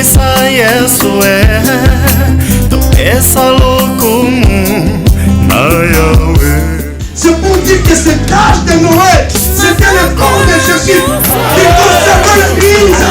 topesa Yesu topesa lokumu na Yahweh. C'est pour dire que cet âge de Noël, c'était le corps de Jésus qui conservait l'Église.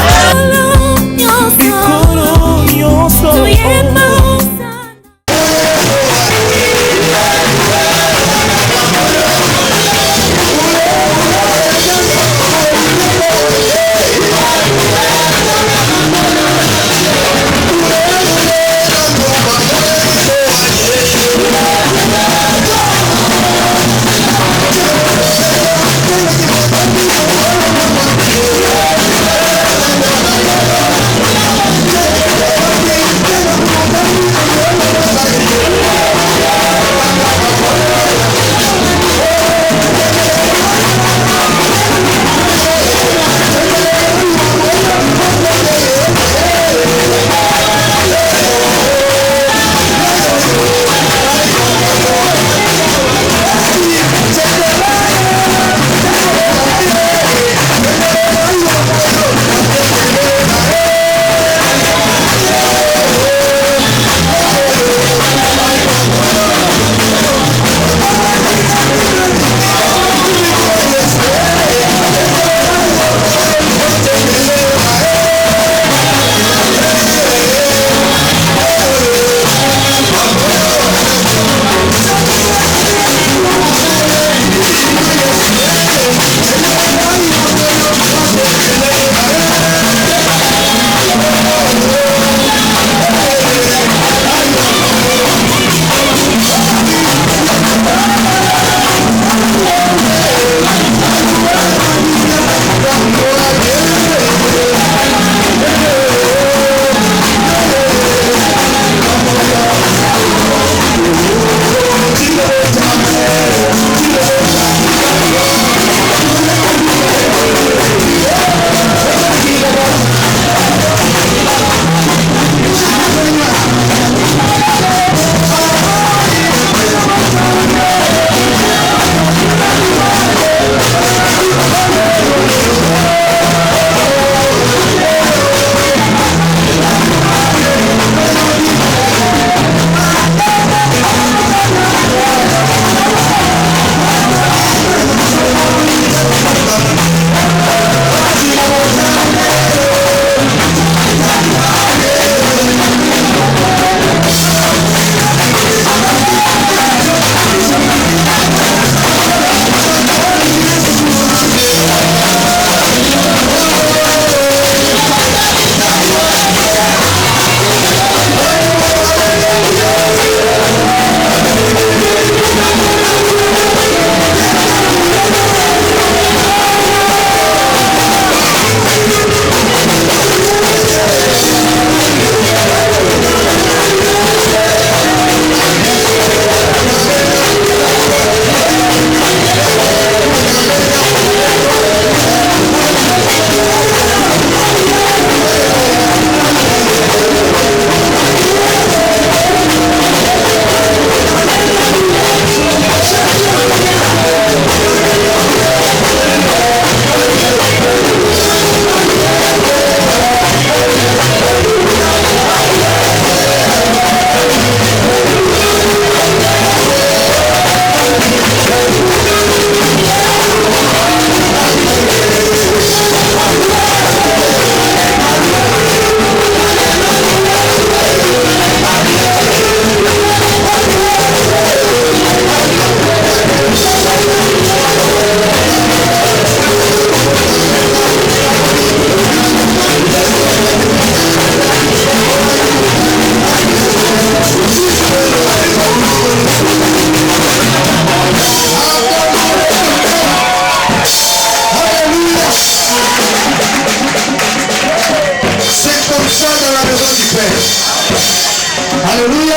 Alléluia.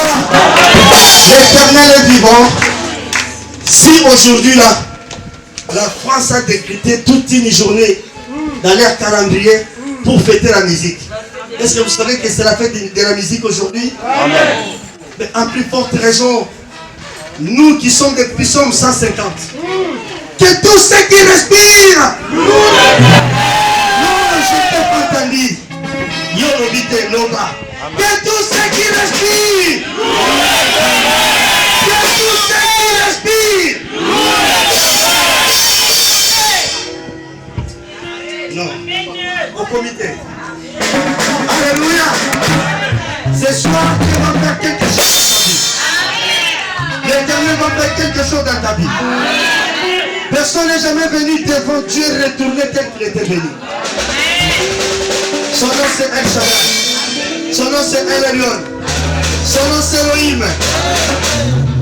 L'Éternel est vivant. Si aujourd'hui là, la France a décrété toute une journée dans leur calendrier pour fêter la musique. Est-ce que vous savez que c'est la fête de la musique aujourd'hui? Amen. Mais en plus forte raison, nous qui sommes des puissants 150, que tous ceux qui respirent, je t'ai pas entendu. Yorobite Loba. Que tous ceux qui respirent. Que tous ceux qui respirent. Non. Au comité. Alléluia. Ce soir, Dieu va faire quelque chose dans ta vie. L'Éternel va faire quelque chose dans ta vie. Personne n'est jamais venu devant Dieu retourner tel qu'il était venu. Son nom c'est El Shaddai. Son nom c'est El Elyon. Son nom c'est Elohim.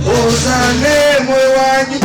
Osane Moewani.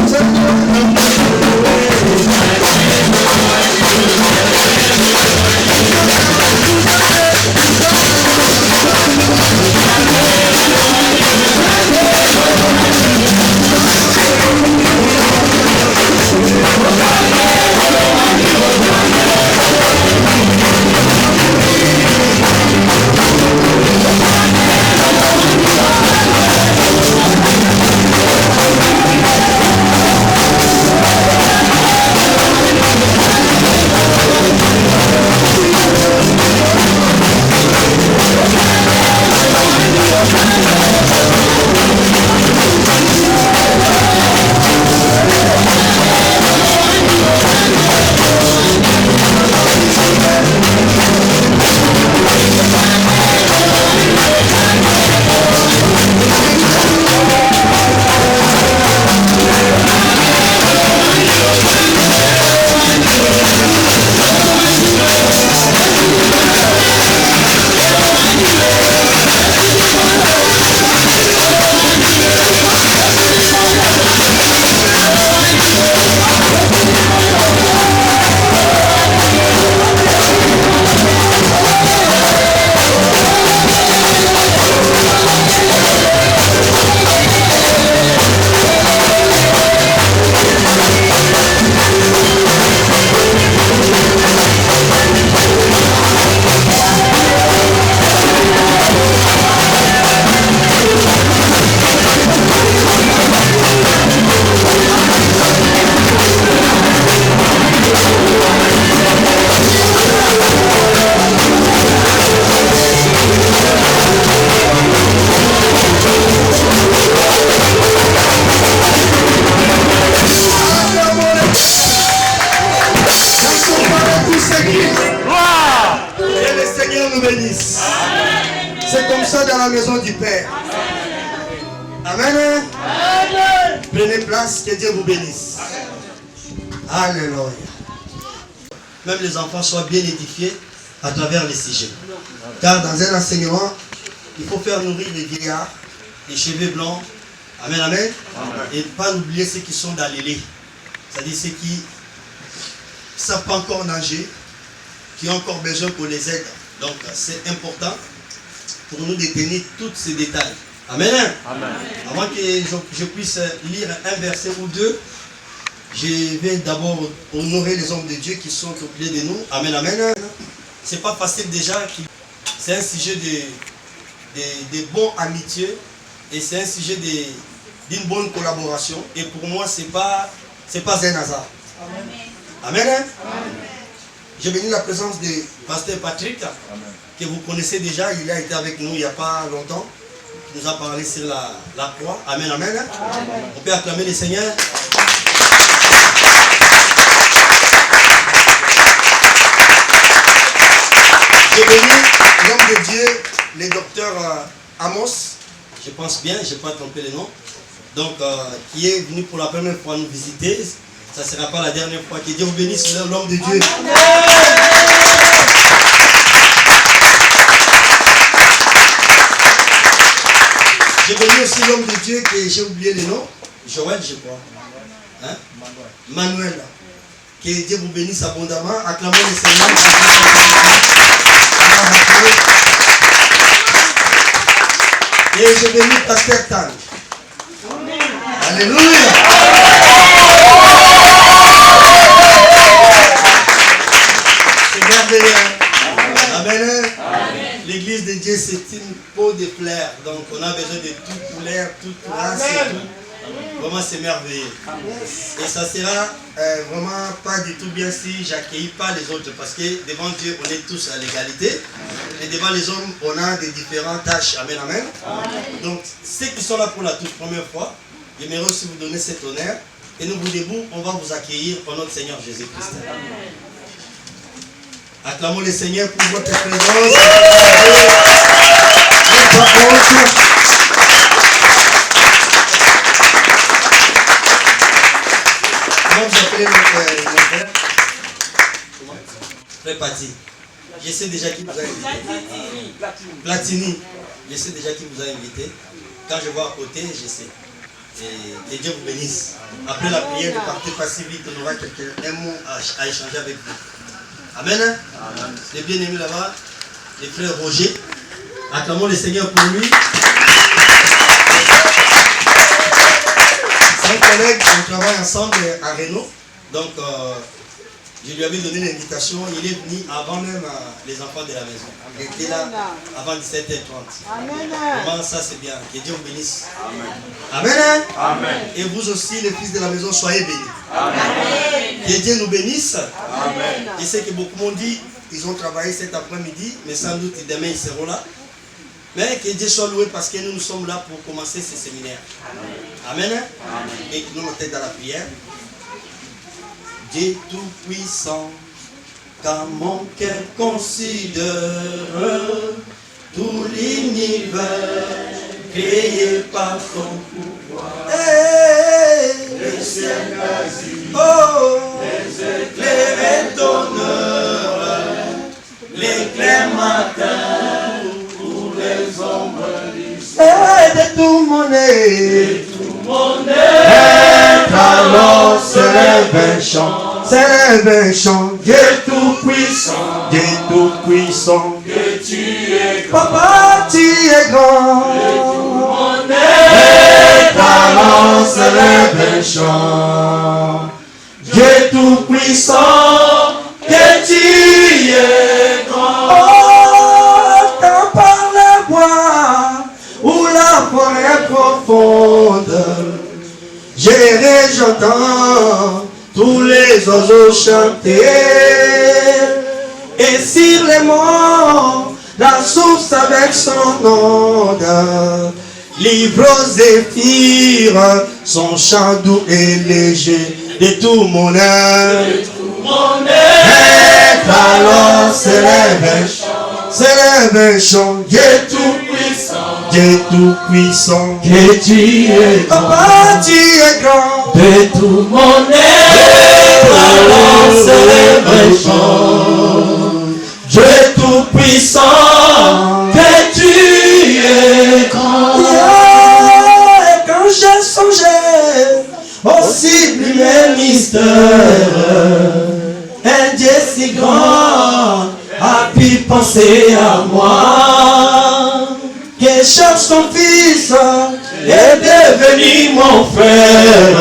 C'est comme ça dans la maison du Père. Amen. Amen. Prenez place, que Dieu vous bénisse. Alléluia. Même les enfants soient bien édifiés à travers les sujets. Car dans un enseignement, il faut faire nourrir les vieillards, les cheveux blancs. Amen, amen. Amen. Et pas oublier ceux qui sont dans les lits. C'est-à-dire ceux qui ne savent pas encore nager, qui ont encore besoin qu'on les aide. Donc c'est important pour nous de tenir tous ces détails. Amen. Amen. Avant que je puisse lire un verset ou deux, je vais d'abord honorer les hommes de Dieu qui sont au pied de nous. Amen, amen. C'est pas facile déjà. C'est un sujet de bonne amitié et c'est un sujet d'une bonne collaboration. Et pour moi, c'est pas un hasard. Amen. Amen. J'ai béni la présence de Pasteur Patrick, amen, que vous connaissez déjà. Il a été avec nous il n'y a pas longtemps. Il nous a parlé sur la croix. Amen, amen. Amen. On peut acclamer le Seigneur. J'ai béni l'homme de Dieu, le docteur Amos. Je pense bien, je n'ai pas trompé le nom. Donc, qui est venu pour la première fois nous visiter. Ça ne sera pas la dernière fois. Que Dieu vous bénisse, l'homme de Dieu. J'ai béni aussi l'homme de Dieu que j'ai oublié le nom. Joël, je crois. Hein? Manuel. Que Dieu vous bénisse abondamment. Acclamons le Seigneur. Et j'ai béni Pasteur Tan. Alléluia. C'est merveilleux. Amen. L'église de Dieu, c'est une peau de fleurs. Donc on a besoin de toute couleur, toute race et tout. Vraiment, c'est merveilleux. Et ça sera vraiment pas du tout bien si j'accueillis pas les autres. Parce que devant Dieu, on est tous à l'égalité. Et devant les hommes, on a des différentes tâches. Amen, amen. Donc, ceux qui sont là pour la toute première fois, j'aimerais aussi vous donner cet honneur. Et nous vous debout, on va vous accueillir au nom du Seigneur Jésus-Christ. Acclamons le Seigneur pour votre présence. Comment vous appelez mon frère? Frère Pati. Je sais déjà qui vous a invité. Platini. Je sais déjà qui vous a invité. Quand je vois à côté, je sais. Et que Dieu vous bénisse. Après la prière, ne partez pas si vite, on aura un mot à échanger avec vous. Amen. Amen. Les bien-aimés là-bas, les frères Roger. Acclamons le Seigneur pour lui. C'est un collègue, on travaille ensemble à Renault. Donc, je lui avais donné l'invitation. Il est venu avant même les enfants de la maison. Il était là avant 17h30. Amen. Comment ça, c'est bien. Que Dieu vous bénisse. Amen. Amen. Amen. Et vous aussi, les fils de la maison, soyez bénis. Amen. Que Dieu nous bénisse. Amen. Je sais que beaucoup m'ont dit, ils ont travaillé cet après-midi, mais sans doute demain ils seront là. Mais que Dieu soit loué parce que nous sommes là pour commencer ce séminaire. Amen. Amen. Amen. Et que nous nous têtes dans la prière. Dieu tout-puissant, car mon cœur considère tout l'univers créé par ton pouvoir. Les ciels quasi, les éclairs et honneur, l'éclair matin pour les ombres de tout mon être. Alors s'élève un chant, Dieu tout-puissant, que tu es grand, Papa tu es grand, et tout mon être, alors s'élève un chant, Dieu tout-puissant, que tu es grand. Oh, quand par le bois ou la forêt profonde, j'entends tous les oiseaux chanter, et sur les monts, la source avec son onde, livre aux zéphyrs, son chant doux et léger, de tout mon être, alors s'élève un chant, Dieu tout-puissant, que tu es grand, Papa tu es grand, de tout mon être, alors s'élève un chant, Dieu tout-puissant, que tu es grand. Et quand j'ai songé au sublime mystère, un Dieu si grand a pu penser à moi, que cherche son fils est devenu mon frère.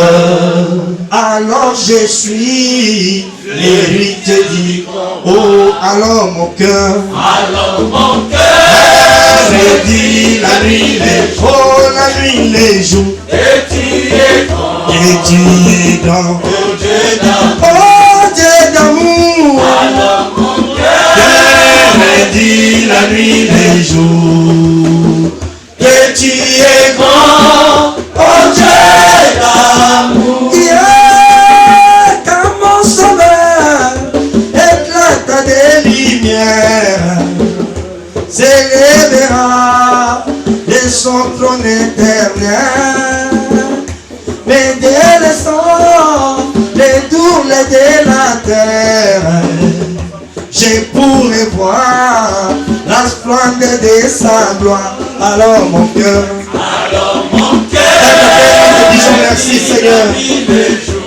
Alors je suis l'héritier du grand. Oh, alors mon cœur me dit la nuit les jours, oh la nuit les jours, et tu es grand, oh Dieu d'amour, alors mon cœur me dit la nuit les jours, que tu es grand, oh Dieu d'amour. Yeah, quand mon sauveur éclata des lumières, s'élèvera de son trône éternel. Mais dès le sang, les tourles de la terre, je pourrai voir la splendeur de sa gloire. Alors mon cœur, disons merci Seigneur.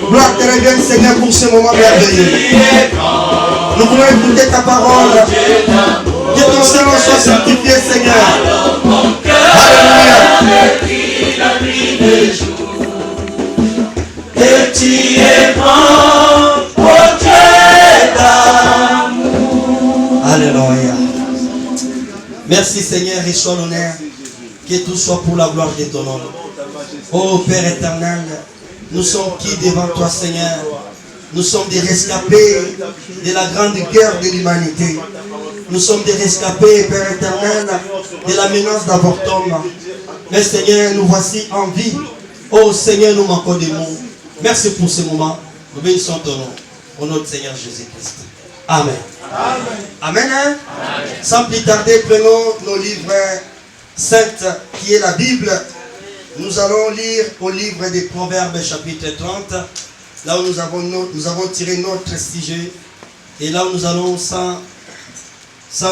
Gloire te revienne Seigneur pour ce moment merveilleux. Nous voulons écouter ta parole. Que ton Seigneur soit sanctifié Seigneur. Alléluia. Et tu es grand, oh Dieu d'amour. Alléluia. Merci Seigneur, et sois l'honneur. Que tout soit pour la gloire de ton nom. Oh Père éternel, nous sommes qui devant toi Seigneur? Nous sommes des rescapés de la grande guerre de l'humanité. Nous sommes des rescapés, Père éternel, de la menace d'avortement. Mais Seigneur, nous voici en vie. Oh Seigneur, nous manquons des mots. Merci pour ce moment. Nous bénissons ton nom. Au nom du Seigneur Jésus-Christ. Amen. Amen. Amen. Amen. Sans plus tarder, prenons nos livres saints, qui est la Bible. Nous allons lire au livre des Proverbes, chapitre 30. Là où nous avons tiré notre sujet. Et là où nous allons sans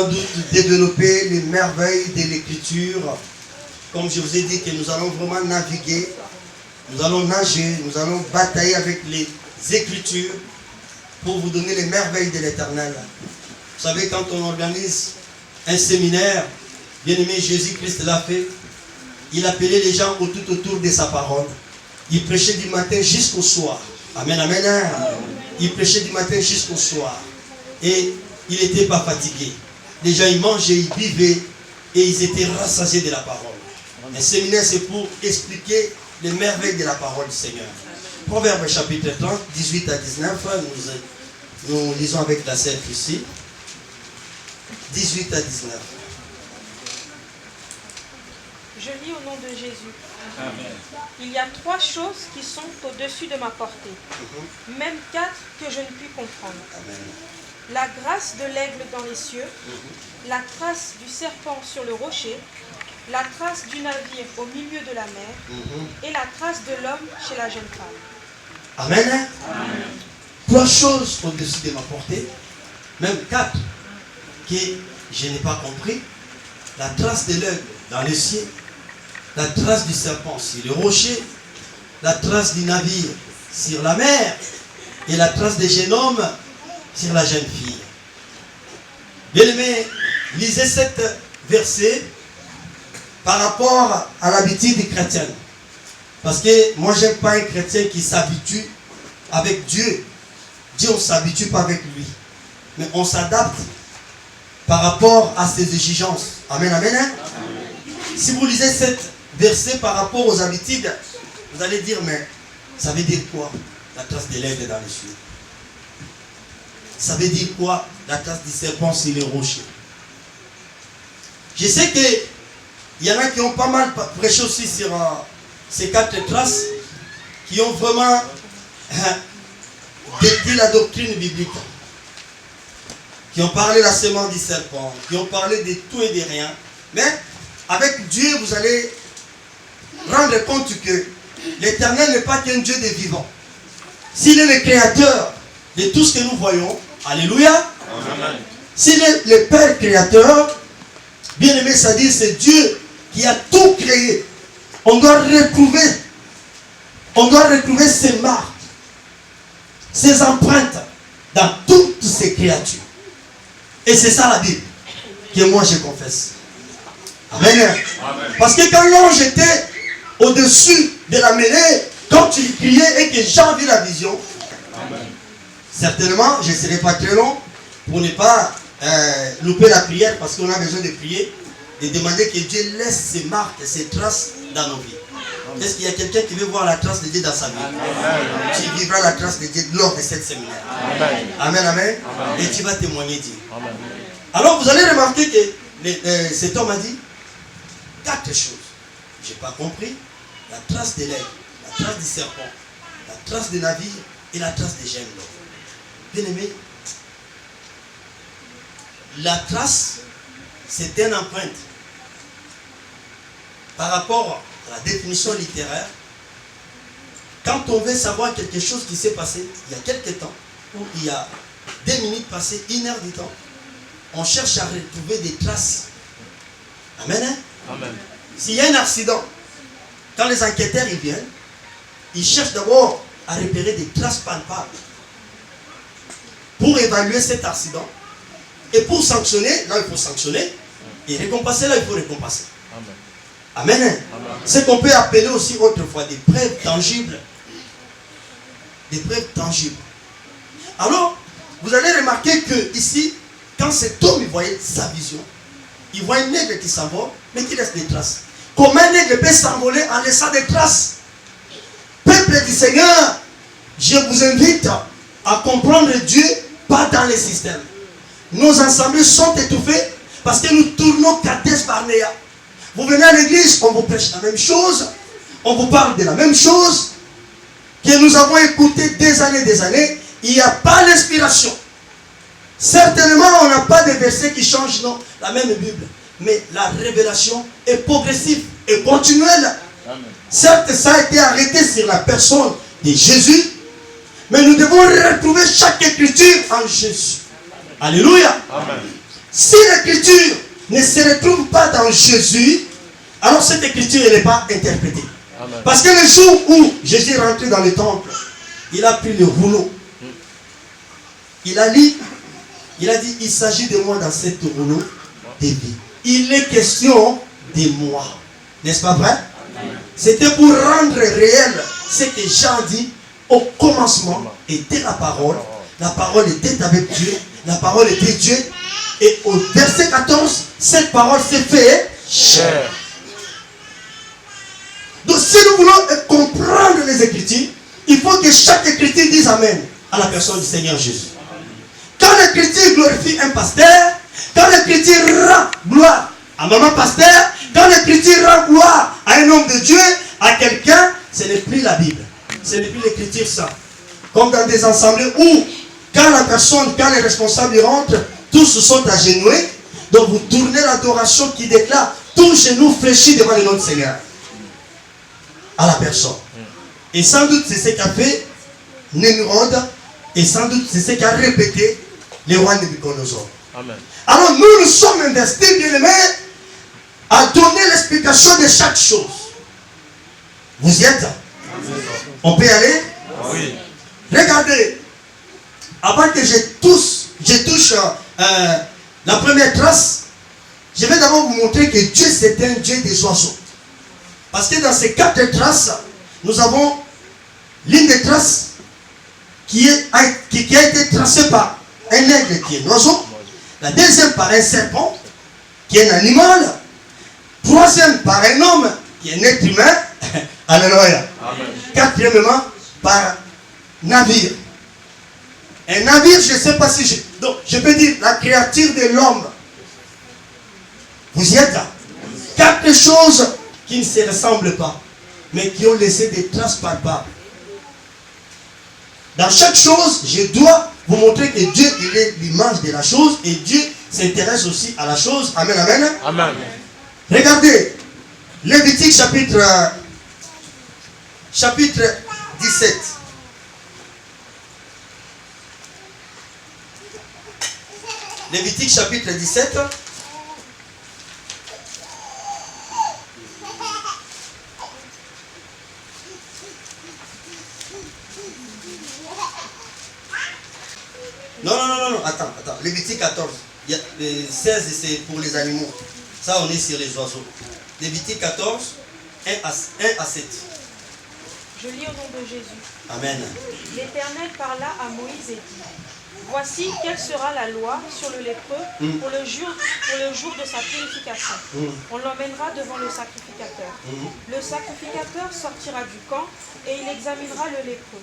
doute développer les merveilles de l'écriture. Comme je vous ai dit que nous allons vraiment naviguer. Nous allons nager, nous allons batailler avec les Écritures pour vous donner les merveilles de l'Éternel. Vous savez, quand on organise un séminaire, bien-aimé, Jésus-Christ l'a fait. Il appelait les gens tout autour de sa parole. Il prêchait du matin jusqu'au soir. Amen, amen, amen. Il prêchait du matin jusqu'au soir. Et il n'était pas fatigué. Les gens, ils mangeaient, ils buvaient et ils étaient rassasiés de la parole. Un séminaire, c'est pour expliquer les merveilles de la parole du Seigneur. Proverbe chapitre 30, 18 à 19, nous lisons avec la sœur ici. 18 à 19. Je lis au nom de Jésus. Amen. Il y a 3 choses qui sont au-dessus de ma portée, même 4 que je ne puis comprendre. Amen. La grâce de l'aigle dans les cieux, la trace du serpent sur le rocher, la trace du navire au milieu de la mer et la trace de l'homme chez la jeune femme. Amen. Amen. 3 choses au-dessus de ma portée, même 4 que je n'ai pas compris. La trace de l'aigle dans les cieux, la trace du serpent sur le rocher, la trace du navire sur la mer et la trace des jeunes hommes sur la jeune fille. Bien-aimés, lisez cet verset par rapport à l'habitude chrétienne. Parce que moi, je n'aime pas un chrétien qui s'habitue avec Dieu. Dieu, on ne s'habitue pas avec lui. Mais on s'adapte par rapport à ses exigences. Amen, amen, hein? Amen. Si vous lisez cet verset par rapport aux habitudes, vous allez dire, mais ça veut dire quoi? La trace de l'aigle dans les cieux. Ça veut dire quoi? La trace du serpent sur les rochers. Je sais qu'il y en a qui ont pas mal prêché aussi sur ces 4 traces, qui ont vraiment détruit la doctrine biblique, qui ont parlé de la semence du serpent, qui ont parlé de tout et de rien. Mais avec Dieu, vous allez rendre compte que l'Éternel n'est pas qu'un Dieu des vivants. S'il est le créateur de tout ce que nous voyons, alléluia. S'il est le Père créateur, bien aimé, ça dit c'est Dieu qui a tout créé. On doit retrouver ses marques, ses empreintes dans toutes ces créatures. Et c'est ça la Bible que moi je confesse. Amen. Amen. Parce que quand l'ange était au-dessus de la mêlée, quand il criait et que Jean vit la vision, amen, certainement, je ne serai pas très long pour ne pas louper la prière, parce qu'on a besoin de prier et demander que Dieu laisse ses marques et ses traces dans nos vies. Est-ce qu'il y a quelqu'un qui veut voir la trace de Dieu dans sa vie? Amen. Tu vivras la trace de Dieu lors de cette séminaire. Amen. Amen, amen. Amen. Et tu vas témoigner Dieu. Amen. Alors vous allez remarquer que cet homme a dit 4 choses. Je n'ai pas compris. La trace de l'aigle, la trace du serpent, la trace des navires et la trace des gemmes. Bien aimé, la trace, c'est une empreinte. Par rapport à la définition littéraire, quand on veut savoir quelque chose qui s'est passé il y a quelques temps, ou il y a 2 minutes passées, 1 heure du temps, on cherche à retrouver des traces. Amen, hein? Amen. S'il y a un accident, quand les enquêteurs ils viennent, ils cherchent d'abord à repérer des traces palpables pour évaluer cet accident. Et pour sanctionner, là il faut sanctionner, et récompenser, là il faut récompenser. Amen. Amen. Amen. Ce qu'on peut appeler aussi autrefois des preuves tangibles. Des preuves tangibles. Alors, vous allez remarquer que ici, quand cet homme il voyait sa vision, il voit un aigle qui s'envole, mais qui laisse des traces. Comment un aigle peut s'envoler en laissant des traces? Peuple du Seigneur, je vous invite à comprendre Dieu pas dans les systèmes. nos assemblées sont étouffées parce que nous tournons Kadesh Barnea. Vous venez à l'église, on vous prêche la même chose, on vous parle de la même chose que nous avons écouté des années. Il n'y a pas l'inspiration. Certainement, on n'a pas de versets qui changent, non, la même Bible. Mais la révélation est progressive et continuelle. Amen. Certes, ça a été arrêté sur la personne de Jésus, mais nous devons retrouver chaque écriture en Jésus. Alléluia. Amen. Si l'écriture ne se retrouve pas dans Jésus, alors cette écriture n'est pas interprétée. Amen. Parce que le jour où Jésus est rentré dans le temple, il a pris le rouleau. Il a lu, il a dit, il s'agit de moi dans cette rouleau de vie. Il est question de moi. N'est-ce pas vrai? C'était pour rendre réel ce que Jean dit au commencement était la parole. La parole était avec Dieu. La parole était Dieu. Et au verset 14, cette parole s'est fait chair. Donc si nous voulons comprendre les Écritures, il faut que chaque Écriture dise Amen à la personne du Seigneur Jésus. Quand l'Écriture glorifie un pasteur, quand l'Écriture rend gloire à maman pasteur, quand l'Écriture rend gloire à un homme de Dieu, à quelqu'un, ce n'est plus la Bible. Ce n'est plus l'Écriture ça. Comme dans des assemblées où, quand la personne, quand les responsables rentrent, tous se sont agenouillés. Donc vous tournez l'adoration qui déclare tout genou fléchi devant le nom du Seigneur. À la personne. Et sans doute c'est ce qu'a fait Némurode. Et sans doute c'est ce qu'a répété le roi Nabucodonosor. Amen. Alors nous sommes investis, bien aimés, à donner l'explication de chaque chose. Vous y êtes? Amen. On peut y aller? Oui. Regardez, avant que je touche la première trace, je vais d'abord vous montrer que Dieu c'est un Dieu des oiseaux. Parce que dans ces 4 traces, nous avons l'une des traces qui a été tracée par un aigle qui est un oiseau. La deuxième par un serpent qui est un animal. Troisième par un homme qui est un être humain. Alléluia. Quatrièmement par navire. Un navire, je ne sais pas si je... Donc, je peux dire la créature de l'homme. Vous y êtes là? 4 choses qui ne se ressemblent pas, mais qui ont laissé des traces palpables. Dans chaque chose, je dois vous montrer que Dieu, il est l'image de la chose et Dieu s'intéresse aussi à la chose. Amen, amen. Amen. Regardez, Lévitique chapitre 17. Lévitique chapitre 17. Non, attends. Lévitique 14. Il y a 16, c'est pour les animaux. Ça, on est sur les oiseaux. Lévitique 14, 1 à 7. Je lis au nom de Jésus. Amen. L'Éternel parla à Moïse et dit: Voici quelle sera la loi sur le lépreux pour le jour de sa purification. On l'emmènera devant le sacrificateur. Le sacrificateur sortira du camp et il examinera le lépreux.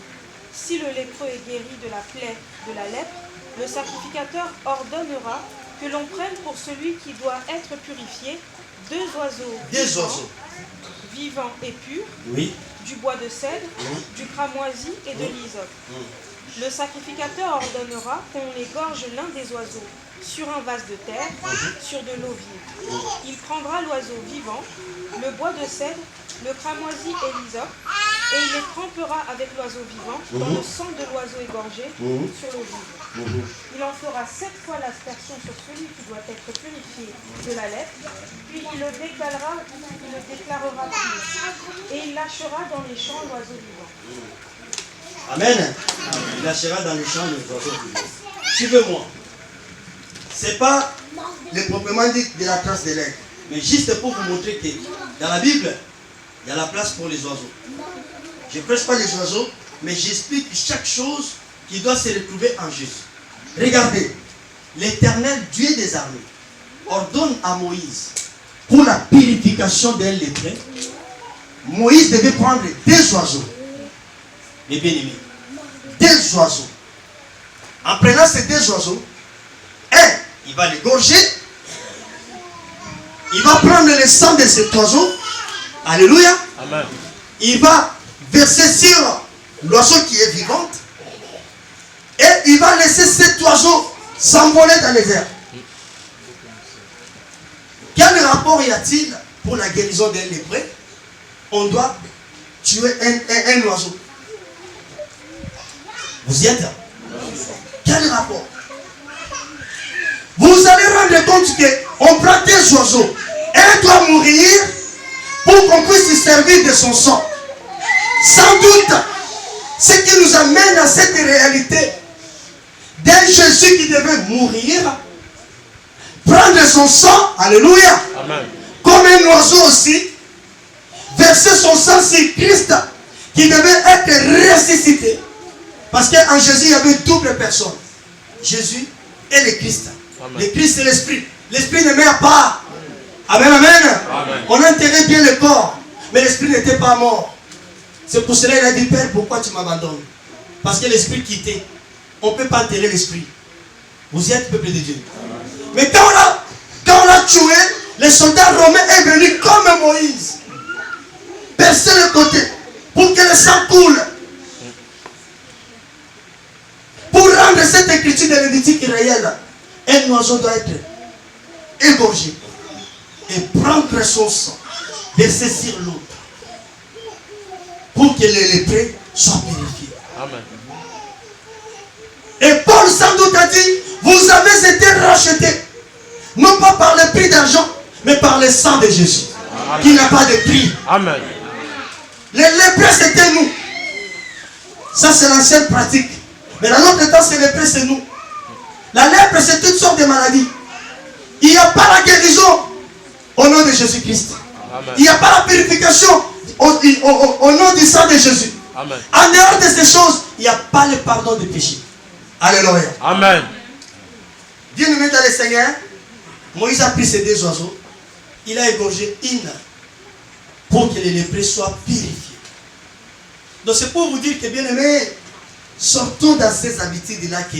Si le lépreux est guéri de la plaie de la lèpre, le sacrificateur ordonnera que l'on prenne pour celui qui doit être purifié 2 oiseaux vivants et purs, du bois de cèdre, du cramoisi et de l'hysope. Le sacrificateur ordonnera qu'on égorge l'un des oiseaux sur un vase de terre, sur de l'eau vive. Il prendra l'oiseau vivant, le bois de cèdre, le cramoisi et l'hysope, et il les trempera avec l'oiseau vivant dans le sang de l'oiseau égorgé sur l'eau vive. Il en fera 7 fois l'aspersion sur celui qui doit être purifié de la lèpre, puis il le déclarera pur, et il lâchera dans les champs l'oiseau vivant. Amen. Il lâchera dans les champs les oiseaux vivants. Suivez-moi. Ce n'est pas le proprement dit de la trace de l'aigle, mais juste pour vous montrer que dans la Bible, il y a la place pour les oiseaux. Je ne prêche pas les oiseaux, mais j'explique chaque chose qui doit se retrouver en Jésus. Regardez, l'Éternel, Dieu des armées, ordonne à Moïse, pour la purification d'un lépreux, Moïse devait prendre 2 oiseaux. Les bien-aimés, 2 oiseaux. En prenant ces 2 oiseaux, un il va l'égorger. Il va prendre le sang de cet oiseau. Alléluia. Amen. Il va verser sur l'oiseau qui est vivante. Et il va laisser cet oiseau s'envoler dans les airs. Quel rapport y a-t-il pour la guérison d'un lépreux? On doit tuer un oiseau. Vous y êtes? Quel rapport? Vous allez rendre compte qu'on prend des oiseaux. Un doit mourir pour qu'on puisse se servir de son sang. Sans doute, ce qui nous amène à cette réalité d'un Jésus qui devait mourir, prendre son sang, alléluia, Amen. comme un oiseau aussi, verser son sang sur Christ qui devait être ressuscité. Parce qu'en Jésus, il y avait double personne. Jésus et le Christ. Amen. Le Christ et l'Esprit. L'Esprit ne meurt pas. Amen, amen. Amen. On enterrait bien le corps, mais l'Esprit n'était pas mort. C'est pour cela qu'il a dit, Père, pourquoi tu m'abandonnes? Parce que l'Esprit quittait. On ne peut pas enterrer l'Esprit. Vous y êtes, peuple de Dieu. Mais quand on l'a tué, les soldats romains est venu comme Moïse. Percer le côté pour que le sang coule. Pour rendre cette écriture de Lévitique réelle, un oiseau doit être égorgé et prendre son sang, verser sur l'autre, pour que les lépreux soient purifiés. Amen. Et Paul sans doute a dit, vous avez été rachetés, non pas par le prix d'argent, mais par le sang de Jésus, qui n'a pas de prix. Amen. Les lépreux, c'était nous. Ça, c'est l'ancienne pratique. Mais dans notre temps, c'est lépreux, c'est nous. La lèpre, c'est toutes sortes de maladies. Il n'y a pas la guérison au nom de Jésus-Christ. Il n'y a pas la purification au nom du sang de Jésus. Amen. En dehors de ces choses, il n'y a pas le pardon des péchés. Alléluia. Amen. Bien-aimé dans le Seigneur, Moïse a pris ces deux oiseaux. Il a égorgé une pour que les lépreux soient purifiés. Donc c'est pour vous dire que, bien-aimé, sortons dans ces habitudes-là que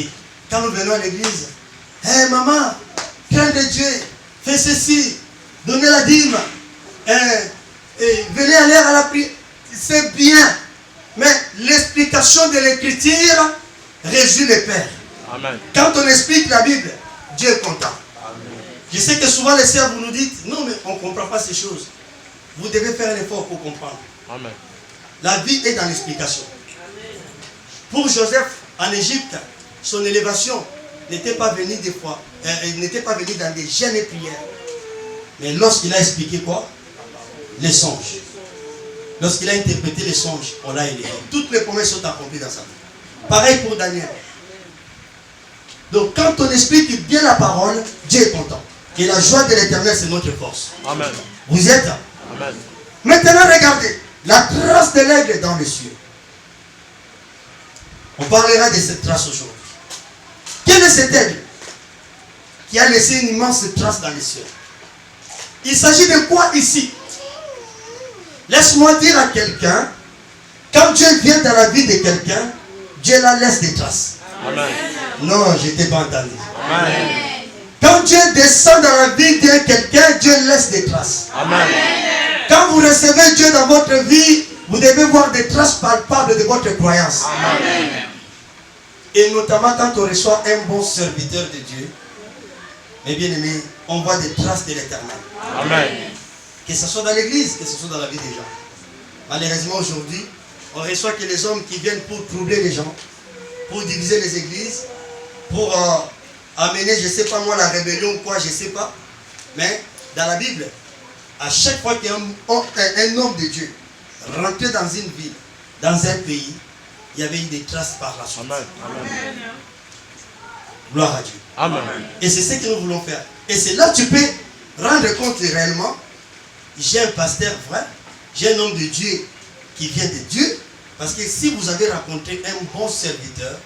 quand nous venons à l'église, hey, maman, crains de Dieu, fais ceci, donnez la dîme, venez aller à la prière. C'est bien, mais l'explication de l'écriture réjouit le Père. Amen. Quand on explique la Bible, Dieu est content. Amen. Je sais que souvent les sœurs vous nous dites, non mais on ne comprend pas ces choses. Vous devez faire un effort pour comprendre. Amen. La vie est dans l'explication. Pour Joseph, en Égypte, son élévation n'était pas venue des fois, n'était pas venue dans des jeûnes et prières. Mais lorsqu'il a expliqué quoi? Les songes. Lorsqu'il a interprété les songes, on l'a élevé. Toutes les promesses sont accomplies dans sa vie. Pareil pour Daniel. Donc quand on explique bien la parole, Dieu est content. Et la joie de l'Éternel, c'est notre force. Amen. Vous êtes? Amen. Maintenant, regardez. La trace de l'aigle dans les cieux. On parlera de cette trace aujourd'hui. Quel est cet aigle qui a laissé une immense trace dans les cieux? Il s'agit de quoi ici? Laisse-moi dire à quelqu'un, quand Dieu vient dans la vie de quelqu'un, Dieu la laisse des traces. Amen. Non, je t'ai pas entendu. Amen. Quand Dieu descend dans la vie de quelqu'un, Dieu laisse des traces. Amen. Quand vous recevez Dieu dans votre vie, vous devez voir des traces palpables de votre croyance. Amen. Et notamment quand on reçoit un bon serviteur de Dieu, mes bien-aimés, on voit des traces de l'Éternel. Amen. Que ce soit dans l'église, que ce soit dans la vie des gens. Malheureusement aujourd'hui, on reçoit que les hommes qui viennent pour troubler les gens, pour diviser les églises, pour amener, je ne sais pas moi, la rébellion ou quoi, je ne sais pas. Mais dans la Bible, à chaque fois qu'un homme de Dieu rentrait dans une ville, dans un pays, il y avait eu des traces par la suite. Amen. Amen. Gloire à Dieu. Amen. Et c'est ce que nous voulons faire. Et c'est là que tu peux rendre compte réellement, j'ai un pasteur vrai, j'ai un homme de Dieu qui vient de Dieu. Parce que si vous avez rencontré un bon serviteur,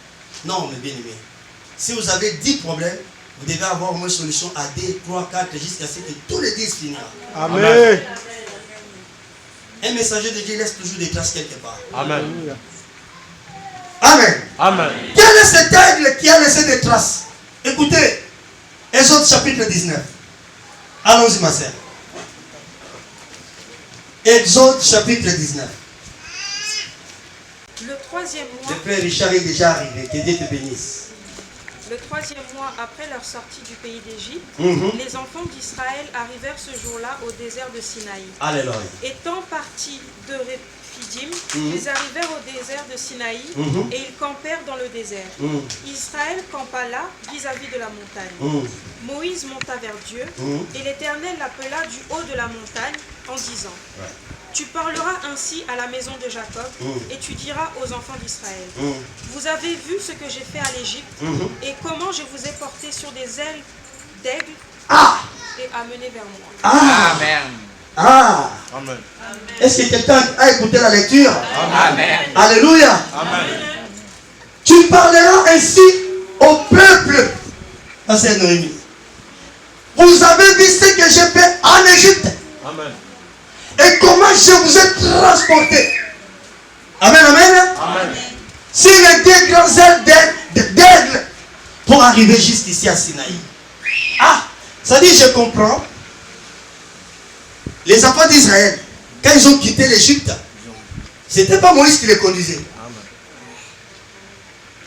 non, mes bien-aimés, si vous avez 10 problèmes, vous devez avoir au moins une solution à 2, 3, 4, jusqu'à ce que tous les 10 finiront. Amen. Un messager de Dieu laisse toujours des traces quelque part. Amen. Amen. Amen. Quel est cet aigle qui a laissé des traces? Écoutez, Exode chapitre 19. Allons-y, ma sœur. Exode chapitre 19. Le troisième Le mois, frère Richard est déjà arrivé. Que Dieu te bénisse. le troisième mois après leur sortie du pays d'Égypte, Mhm. les enfants d'Israël arrivèrent ce jour-là au désert de Sinaï. Alléluia. Étant partis de Rephidim, Mhm. ils arrivèrent au désert de Sinaï Mhm. et ils campèrent dans le désert. Mhm. Israël campa là, vis-à-vis de la montagne. Mhm. Moïse monta vers Dieu Mhm. et l'Éternel l'appela du haut de la montagne en disant: Ouais. Tu parleras ainsi à la maison de Jacob Mhm. et tu diras aux enfants d'Israël: Mhm. Vous avez vu ce que j'ai fait à l'Égypte Mhm. et comment je vous ai porté sur des ailes d'aigle Ah! et amené vers moi. Ah! Amen. Ah! Amen. Est-ce que quelqu'un a écouté la lecture? Amen. Alléluia! Amen. Tu parleras ainsi au peuple. Ça c'est Noémie. Vous avez vu ce que j'ai fait en Égypte Amen. et comment je vous ai transporté. Amen, amen. Amen. Sur les deux grands ailes d'aigle pour arriver jusqu'ici à Sinaï. Ah, ça dit, je comprends. Les enfants d'Israël, quand ils ont quitté l'Égypte, c'était pas Moïse qui les conduisait.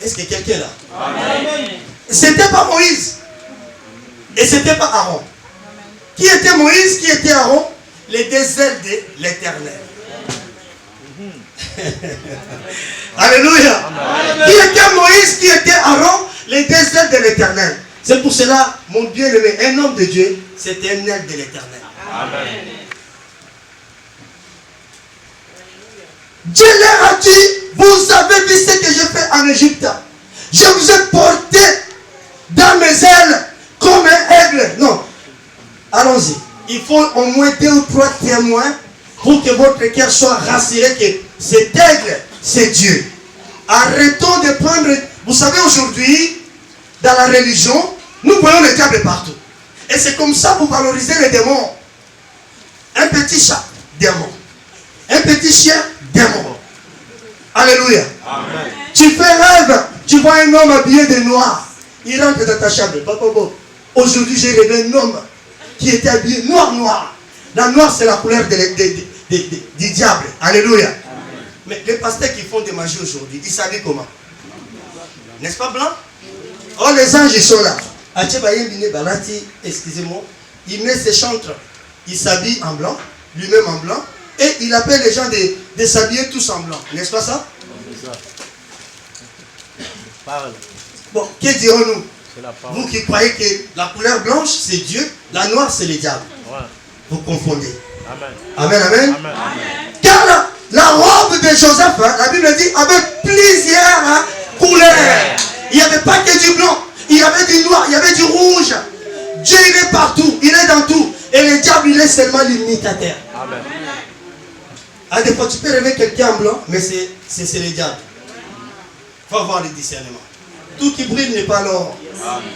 Est-ce que quelqu'un est là? C'était pas Moïse. Et c'était pas Aaron. Qui était Moïse? Qui était Aaron? Les deux ailes de l'Éternel. Alléluia. Qui était Moïse? Qui était Aaron? Les deux ailes de l'Éternel. C'est pour cela, mon bien-aimé, un homme de Dieu, c'était un aile de l'Éternel. Amen. Dieu leur a dit, vous avez vu ce que j'ai fait en Égypte. Je vous ai porté dans mes ailes comme un aigle. Non. Allons-y. Il faut au moins 2 ou 3 témoins pour que votre cœur soit rassuré que cet aigle, c'est Dieu. Arrêtons de prendre... Vous savez, aujourd'hui, dans la religion, nous voyons le diable partout. Et c'est comme ça que vous valorisez les démons. Un petit chat, démon. Un petit chien, démon. Alléluia. Amen. Tu fais rêve, tu vois un homme habillé de noir. Il rentre dans ta chambre. Aujourd'hui, j'ai rêvé un homme qui était habillé noir. La noir, c'est la couleur du diable. Alléluia. Mais les pasteurs qui font des magies aujourd'hui, ils s'habillent comment? N'est-ce pas blanc? Oh, les anges, ils sont là. Excusez-moi. Il met ses chantres. Il s'habille en blanc, lui-même en blanc. Et il appelle les gens de s'habiller tous en blanc. N'est-ce pas ça? Parle. Bon, que dirons-nous? C'est la parole. Vous qui croyez que la couleur blanche, c'est Dieu, la noire, c'est le diable. Ouais. Vous confondez. Amen. Amen, amen. Amen. Car la robe de Joseph, la Bible dit, avait plusieurs couleurs. Il n'y avait pas que du blanc. Il y avait du noir, il y avait du rouge. Dieu, il est partout, il est dans tout. Et le diable, il est seulement l'imitateur. Amen. À des fois, tu peux rêver quelqu'un en blanc, mais c'est le diable. Il faut avoir le discernement. Tout qui brille n'est pas l'or.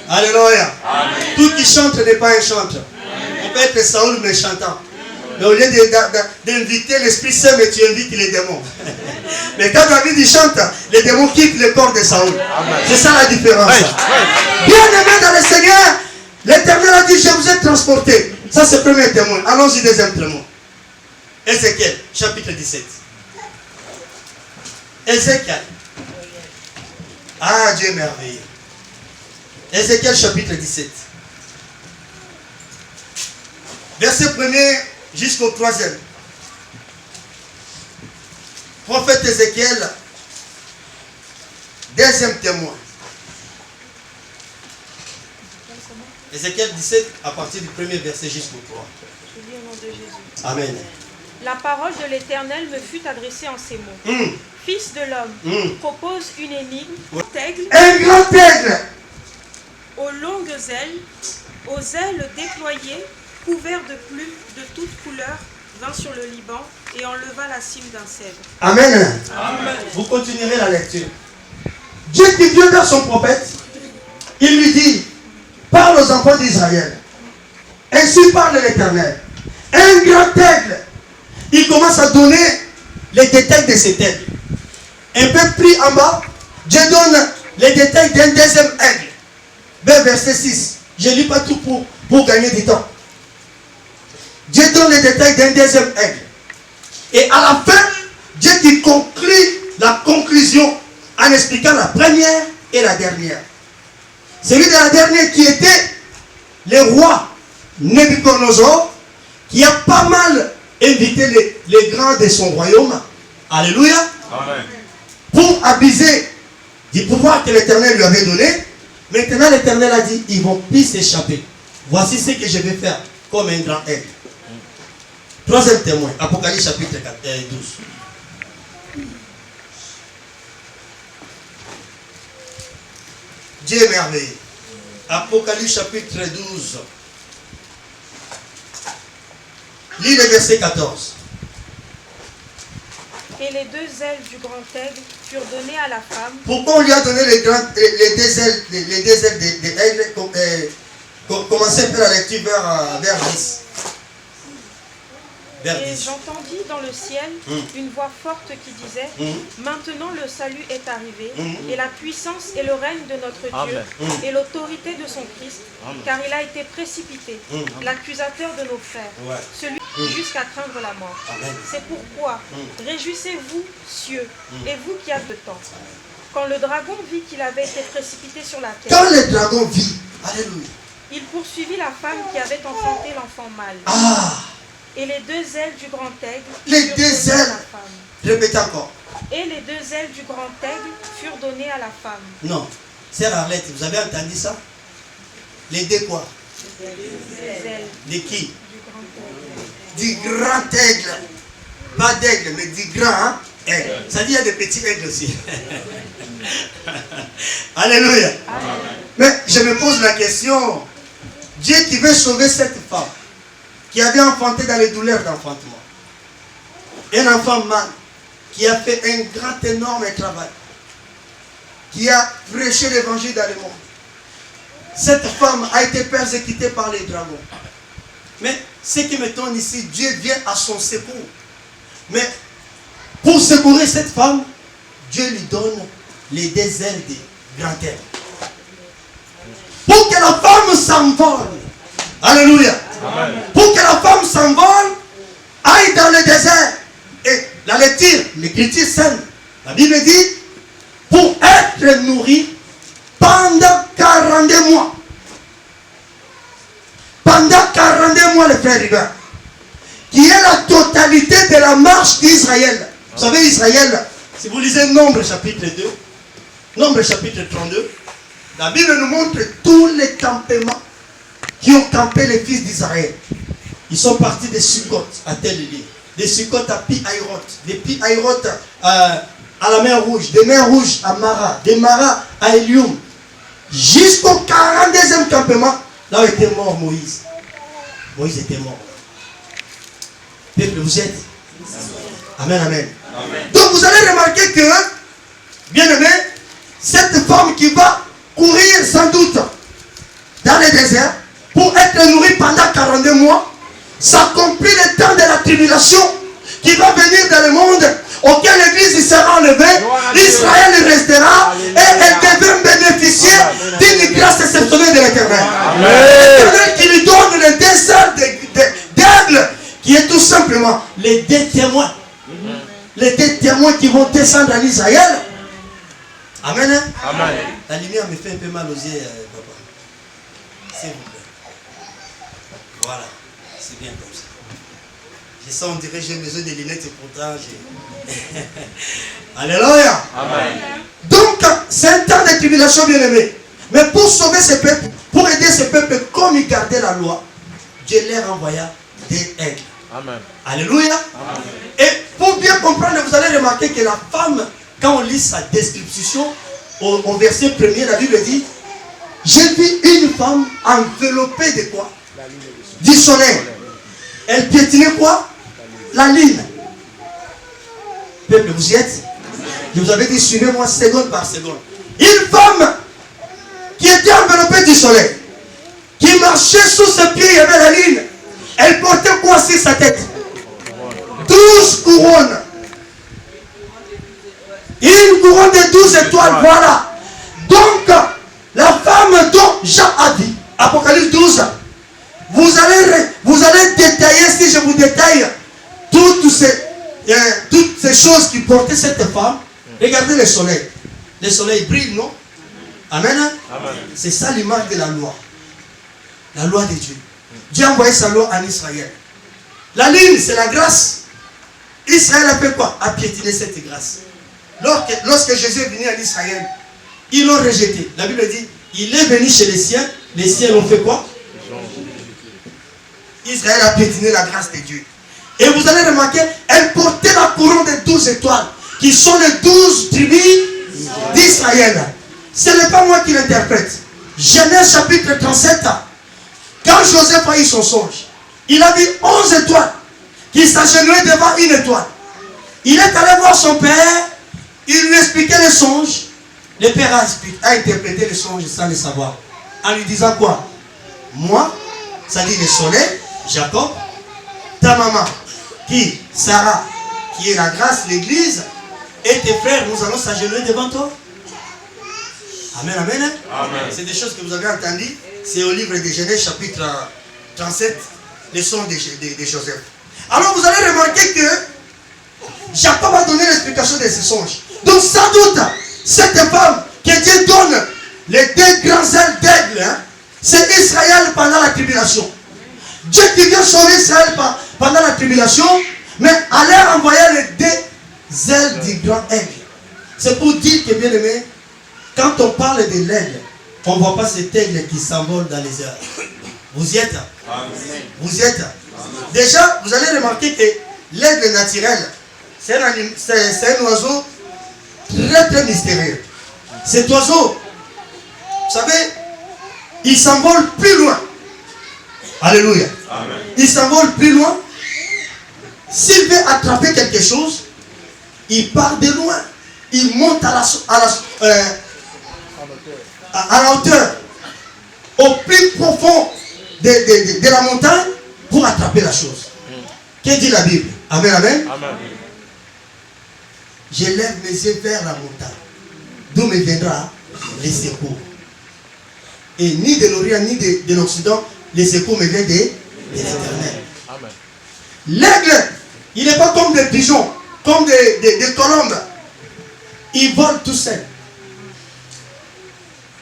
Alléluia. Tout qui chante n'est pas un chanteur. On peut être Saoul mais chantant. Mais au lieu d'inviter l'Esprit Saint, mais tu invites les démons. Mais quand David il chante, les démons quittent le corps de Saoul. C'est ça la différence. Bien aimé dans le Seigneur, l'Éternel a dit, je vous ai transporté. Ça c'est le premier témoin. Allons-y, deuxième témoin. Ézéchiel, chapitre 17. Ézéchiel. Ah, Dieu est merveilleux. Ézéchiel, chapitre 17. Verset 1er jusqu'au 3e. Prophète Ézéchiel, deuxième témoin. Ézéchiel 17, à partir du premier verset jusqu'au 3. Je lis au nom de Jésus. Amen. La parole de l'Éternel me fut adressée en ces mots. Fils de l'homme, propose une énigme, aigle, Un grand aigle. aux longues ailes, aux ailes déployées, couvert de plumes de toutes couleurs, vint sur le Liban et enleva la cime d'un cèdre. Amen. Vous continuerez la lecture. Dieu qui vient vers son prophète, il lui dit, parle aux enfants d'Israël. Ainsi parle l'Éternel. Un grand aigle. Il commence à donner les détails de cet aigle. Un peu plus en bas, Dieu donne les détails d'un deuxième aigle. Verset 6. Je ne lis pas tout pour gagner du temps. Dieu donne les détails d'un deuxième aigle. Et à la fin, Dieu qui conclut la conclusion en expliquant la première et la dernière. Celui de la dernière qui était le roi Nebuchadnezzar, qui a pas mal invité les grands de son royaume. Alléluia. Amen. Pour abuser du pouvoir que l'Éternel lui avait donné. Maintenant l'Éternel a dit, ils vont plus s'échapper. Voici ce que je vais faire comme un grand aigle. Troisième témoin, Apocalypse chapitre 12. Dieu est merveilleux. Apocalypse chapitre 12. Lis le verset 14. Et les deux ailes du grand aigle furent données à la femme. Pourquoi on lui a donné les deux ailes des aigles? Commencez par la lecture vers 10. Et j'entendis dans le ciel une voix forte qui disait, maintenant le salut est arrivé, et la puissance et le règne de notre Dieu, et l'autorité de son Christ, car il a été précipité, l'accusateur de nos frères, celui jusqu'à craindre la mort. C'est pourquoi, réjouissez-vous, cieux, et vous qui avez le temps. Quand le dragon vit qu'il avait été précipité sur la terre, quand le dragon vit, alléluia, il poursuivit la femme qui avait enfanté l'enfant mâle. Et les deux ailes du grand aigle les furent deux données à ailes, la femme. répétez encore. Et les deux ailes du grand aigle furent données à la femme. Non, sœur Arlette, vous avez entendu ça? Les deux quoi? Les ailes De qui? du grand aigle. Du grand aigle. Pas d'aigle, mais du grand aigle. Ça dit il y a des petits aigles aussi. Alléluia. Amen. Mais je me pose la question. Dieu qui veut sauver cette femme qui avait enfanté dans les douleurs d'enfantement. Un enfant mâle qui a fait un grand, énorme travail. Qui a prêché l'évangile dans le monde. Cette femme a été persécutée par les dragons. Mais ce qui m'étonne ici, Dieu vient à son secours. Mais pour secourir cette femme, Dieu lui donne les deux ailes des grands ailes. Pour que la femme s'envole. Alléluia. Amen. Pour que la femme s'envole, aille dans le désert. Et la lecture, l'écriture sainte, la Bible dit, pour être nourrie pendant 42 mois. Pendant 42 mois, les frères Rigard, qui est la totalité de la marche d'Israël. Vous savez, Israël, si vous lisez Nombre chapitre 2, Nombre chapitre 32, la Bible nous montre tous les campements qui ont campé les fils d'Israël. Ils sont partis de Sukkot à tel lieu, de Sukkot à Pi-Haïrot, de Pi-Haïrot à la mer Rouge, de mer Rouge à Mara, de Mara à Elium, jusqu'au 42e campement, là où était mort Moïse. Moïse était mort. Peuple, vous êtes? Amen, amen. Donc vous allez remarquer que, bien aimé, cette femme qui va courir sans doute dans le désert pour être nourrie pendant 42 mois, s'accomplit le temps de la tribulation qui va venir dans le monde, auquel l'Église sera enlevée, Israël restera et elle devrait bénéficier d'une grâce exceptionnelle de l'Éternel. L'Éternel qui lui donne le désert d'aigle, qui est tout simplement les deux témoins. Les deux témoins qui vont descendre en Israël. Amen. Hein? Amen. La lumière me fait un peu mal aux yeux, papa. S'il vous plaît. Voilà. C'est bien comme ça. Je sens, on dirait que j'ai besoin de lunettes et pourtant j'ai... Alléluia. Amen. Donc, c'est un temps de tribulation, bien aimé. Mais pour sauver ce peuple, pour aider ce peuple comme il gardait la loi, Dieu leur envoya des aigles. Amen. Alléluia. Amen. Et pour bien comprendre, vous allez remarquer que la femme, quand on lit sa description, au verset 1er, la Bible dit, j'ai vu une femme enveloppée de quoi? Du soleil. Elle piétinait quoi? La lune. Peuple, vous y êtes? Je vous avais dit, suivez-moi seconde par seconde. Une femme qui était enveloppée du soleil, qui marchait sous ses pieds, il y avait la lune. Elle portait quoi sur sa tête? 12 couronnes. Une couronne de 12 étoiles, voilà. Donc, la femme dont Jean a dit, Apocalypse 12. Vous allez détailler, si je vous détaille toutes ces choses qui portaient cette femme. Regardez le soleil. Le soleil brille, non? Amen. Amen. C'est ça l'image de la loi. La loi de Dieu. Dieu a envoyé sa loi en Israël. La lune, c'est la grâce. Israël a fait quoi? A piétiné cette grâce. Lorsque Jésus est venu en Israël, ils l'ont rejeté. La Bible dit, il est venu chez les siens ont fait quoi? Israël a piétiné la grâce de Dieu. Et vous allez remarquer, elle portait la couronne des 12 étoiles, qui sont les 12 tribus d'Israël. Ce n'est pas moi qui l'interprète. Genèse chapitre 37, quand Joseph a eu son songe, il a vu 11 étoiles qui s'agenouillaient devant une étoile. Il est allé voir son père, il lui expliquait le songe. Le père a interprété le songe sans le savoir. En lui disant quoi? Moi, ça dit le soleil, Jacob, ta maman, qui, Sarah, qui est la grâce, l'église, et tes frères, nous allons s'agenouiller devant toi. Amen, amen. Amen. C'est des choses que vous avez entendues. C'est au livre de Genèse, chapitre 37, les sons de Joseph. Alors vous allez remarquer que Jacob a donné l'explication de ce songe. Donc sans doute, cette femme que Dieu donne les deux grands ailes d'aigle, c'est Israël pendant la tribulation. Dieu qui vient sauver Israël pendant la tribulation, mais allait envoyer les deux ailes du grand aigle. C'est pour dire que, bien aimé, quand on parle de l'aigle, on ne voit pas cet aigle qui s'envole dans les airs. Vous y êtes? Amen. Vous y êtes? Déjà, vous allez remarquer que l'aigle naturel, c'est un oiseau très très mystérieux. Cet oiseau, vous savez, il s'envole plus loin. Alléluia. Amen. Il s'envole plus loin. S'il veut attraper quelque chose, il part de loin. Il monte à la hauteur, au plus profond de la montagne pour attraper la chose. Que dit la Bible? Amen, amen. Amen. Je lève mes yeux vers la montagne, d'où me viendra les secours. Et ni de l'Orient ni de l'Occident, les secours me viennent de l'Éternel. Amen. L'aigle, il n'est pas comme des pigeons, comme des colombes. Il vole tout seul.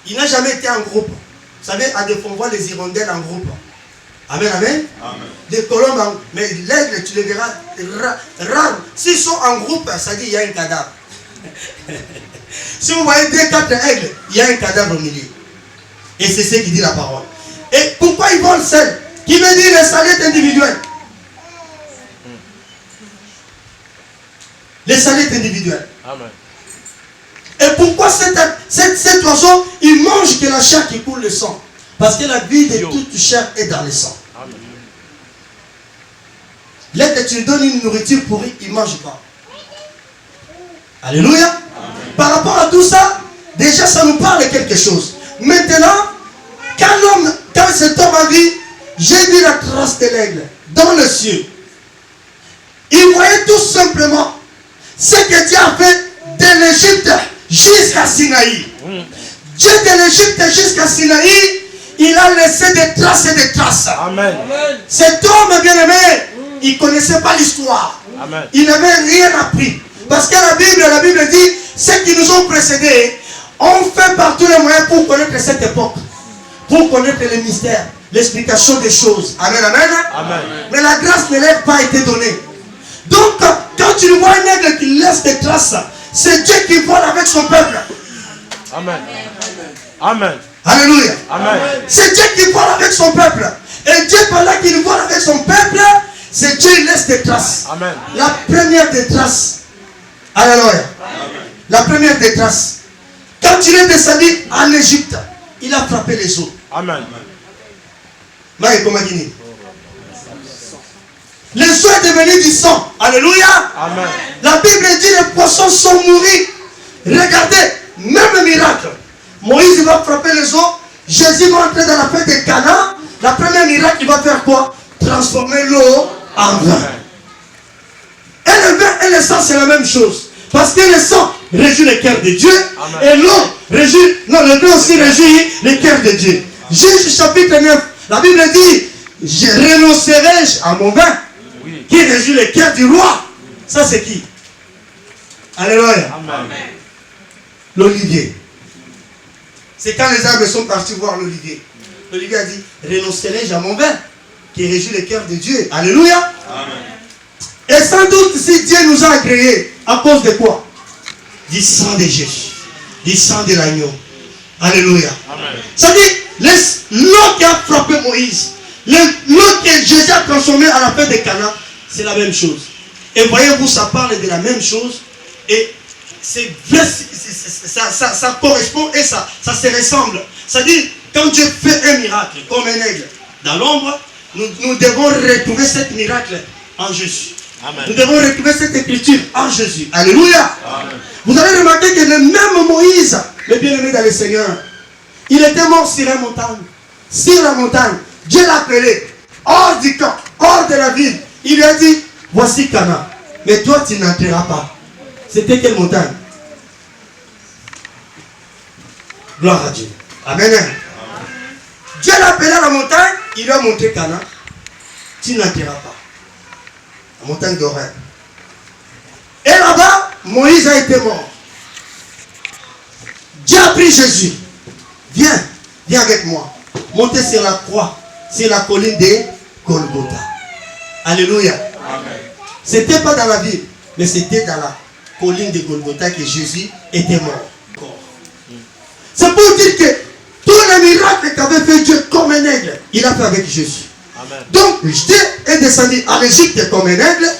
Il n'a jamais été en groupe. Vous savez, à des fois, on voit les hirondelles en groupe. Amen, amen. Amen. Des colombes, mais l'aigle, tu les verras rares. S'ils sont en groupe, ça dit qu'il y a un cadavre. Si vous voyez 2-4 aigles, il y a un cadavre au milieu. Et c'est ce qui dit la parole. Et pourquoi ils volent seuls? Qui veut dire le salut est individuel. Le salut est individuel. Amen. Et pourquoi cet oiseau, il mange que la chair qui coule le sang? Parce que la vie de toute chair est dans le sang. Amen. L'aigle, tu lui donnes une nourriture pourrie, il ne mange pas. Alléluia. Amen. Par rapport à tout ça, déjà ça nous parle de quelque chose. Maintenant, quand cet homme a vu, j'ai vu la trace de l'aigle dans le ciel. Il voyait tout simplement ce que Dieu a fait de l'Égypte jusqu'à Sinaï. Dieu de l'Égypte jusqu'à Sinaï, il a laissé des traces et des traces. Amen. Cet homme bien-aimé, il ne connaissait pas l'histoire. Amen. Il n'avait rien appris. Parce que la Bible dit, ceux qui nous ont précédés ont fait par tous les moyens pour connaître cette époque. Pour connaître les mystères, l'explication des choses. Amen, amen. Amen. Mais la grâce ne leur a pas été donnée. Donc, quand tu vois un aigle qui laisse des traces, c'est Dieu qui vole avec son peuple. Amen. Amen. Alléluia. Amen. C'est Dieu qui vole avec son peuple. Et Dieu, pendant qu'il vole avec son peuple, c'est Dieu qui laisse des traces. Amen. La première des traces. Alléluia. La première des traces. Quand il est descendu en Égypte, il a frappé les eaux. Amen. Les eaux est devenu du sang. Alléluia. Amen. La Bible dit les poissons sont morts. Regardez, même miracle. Moïse va frapper les eaux. Jésus va entrer dans la fête de Cana. La première miracle, il va faire quoi? Transformer l'eau en vin. Et le vin et le sang, c'est la même chose. Parce que le sang régit le cœur de Dieu. Amen. Et l'eau régit, non, le vin aussi régit le cœur de Dieu. Juge chapitre 9. La Bible dit, je renoncerai-je à mon vin qui réjouit le cœur du roi. Ça c'est qui? Alléluia. Amen. L'olivier. C'est quand les arbres sont partis voir l'olivier. L'olivier a dit, renoncerai-je à mon vin qui réjouit le cœur de Dieu. Alléluia. Amen. Et sans doute si Dieu nous a agréés, à cause de quoi? Du sang de Jésus, du sang de l'agneau. Alléluia. Amen. Ça dit, l'eau qui a frappé Moïse, l'eau que Jésus a transformée à la fête de Cana, c'est la même chose. Et voyez-vous, ça parle de la même chose. Et ça correspond et ça se ressemble. Ça dit, quand Dieu fait un miracle, comme un aigle, dans l'ombre, nous devons retrouver ce miracle en Jésus. Amen. Nous devons retrouver cette écriture en Jésus. Alléluia. Amen. Vous avez remarqué que le même Moïse, le bien-aimé dans le Seigneur, il était mort sur la montagne. Sur la montagne. Dieu l'a appelé hors du camp, hors de la ville. Il lui a dit, voici Cana. Mais toi, tu n'entreras pas. C'était quelle montagne? Gloire à Dieu. Amen. Amen. Dieu l'a appelé à la montagne, il lui a montré Cana. Tu n'entreras pas. La montagne d'Horeb. Et là-bas, Moïse a été mort. Dieu a pris Jésus. Viens, viens avec moi. Montez sur la croix, sur la colline de Golgotha. Alléluia. Amen. C'était pas dans la ville, mais c'était dans la colline de Golgotha que Jésus était mort. C'est pour dire que tous les miracles qu'avait fait Dieu comme un aigle, il a fait avec Jésus. Amen. Donc, Dieu est descendu en Égypte comme un aigle.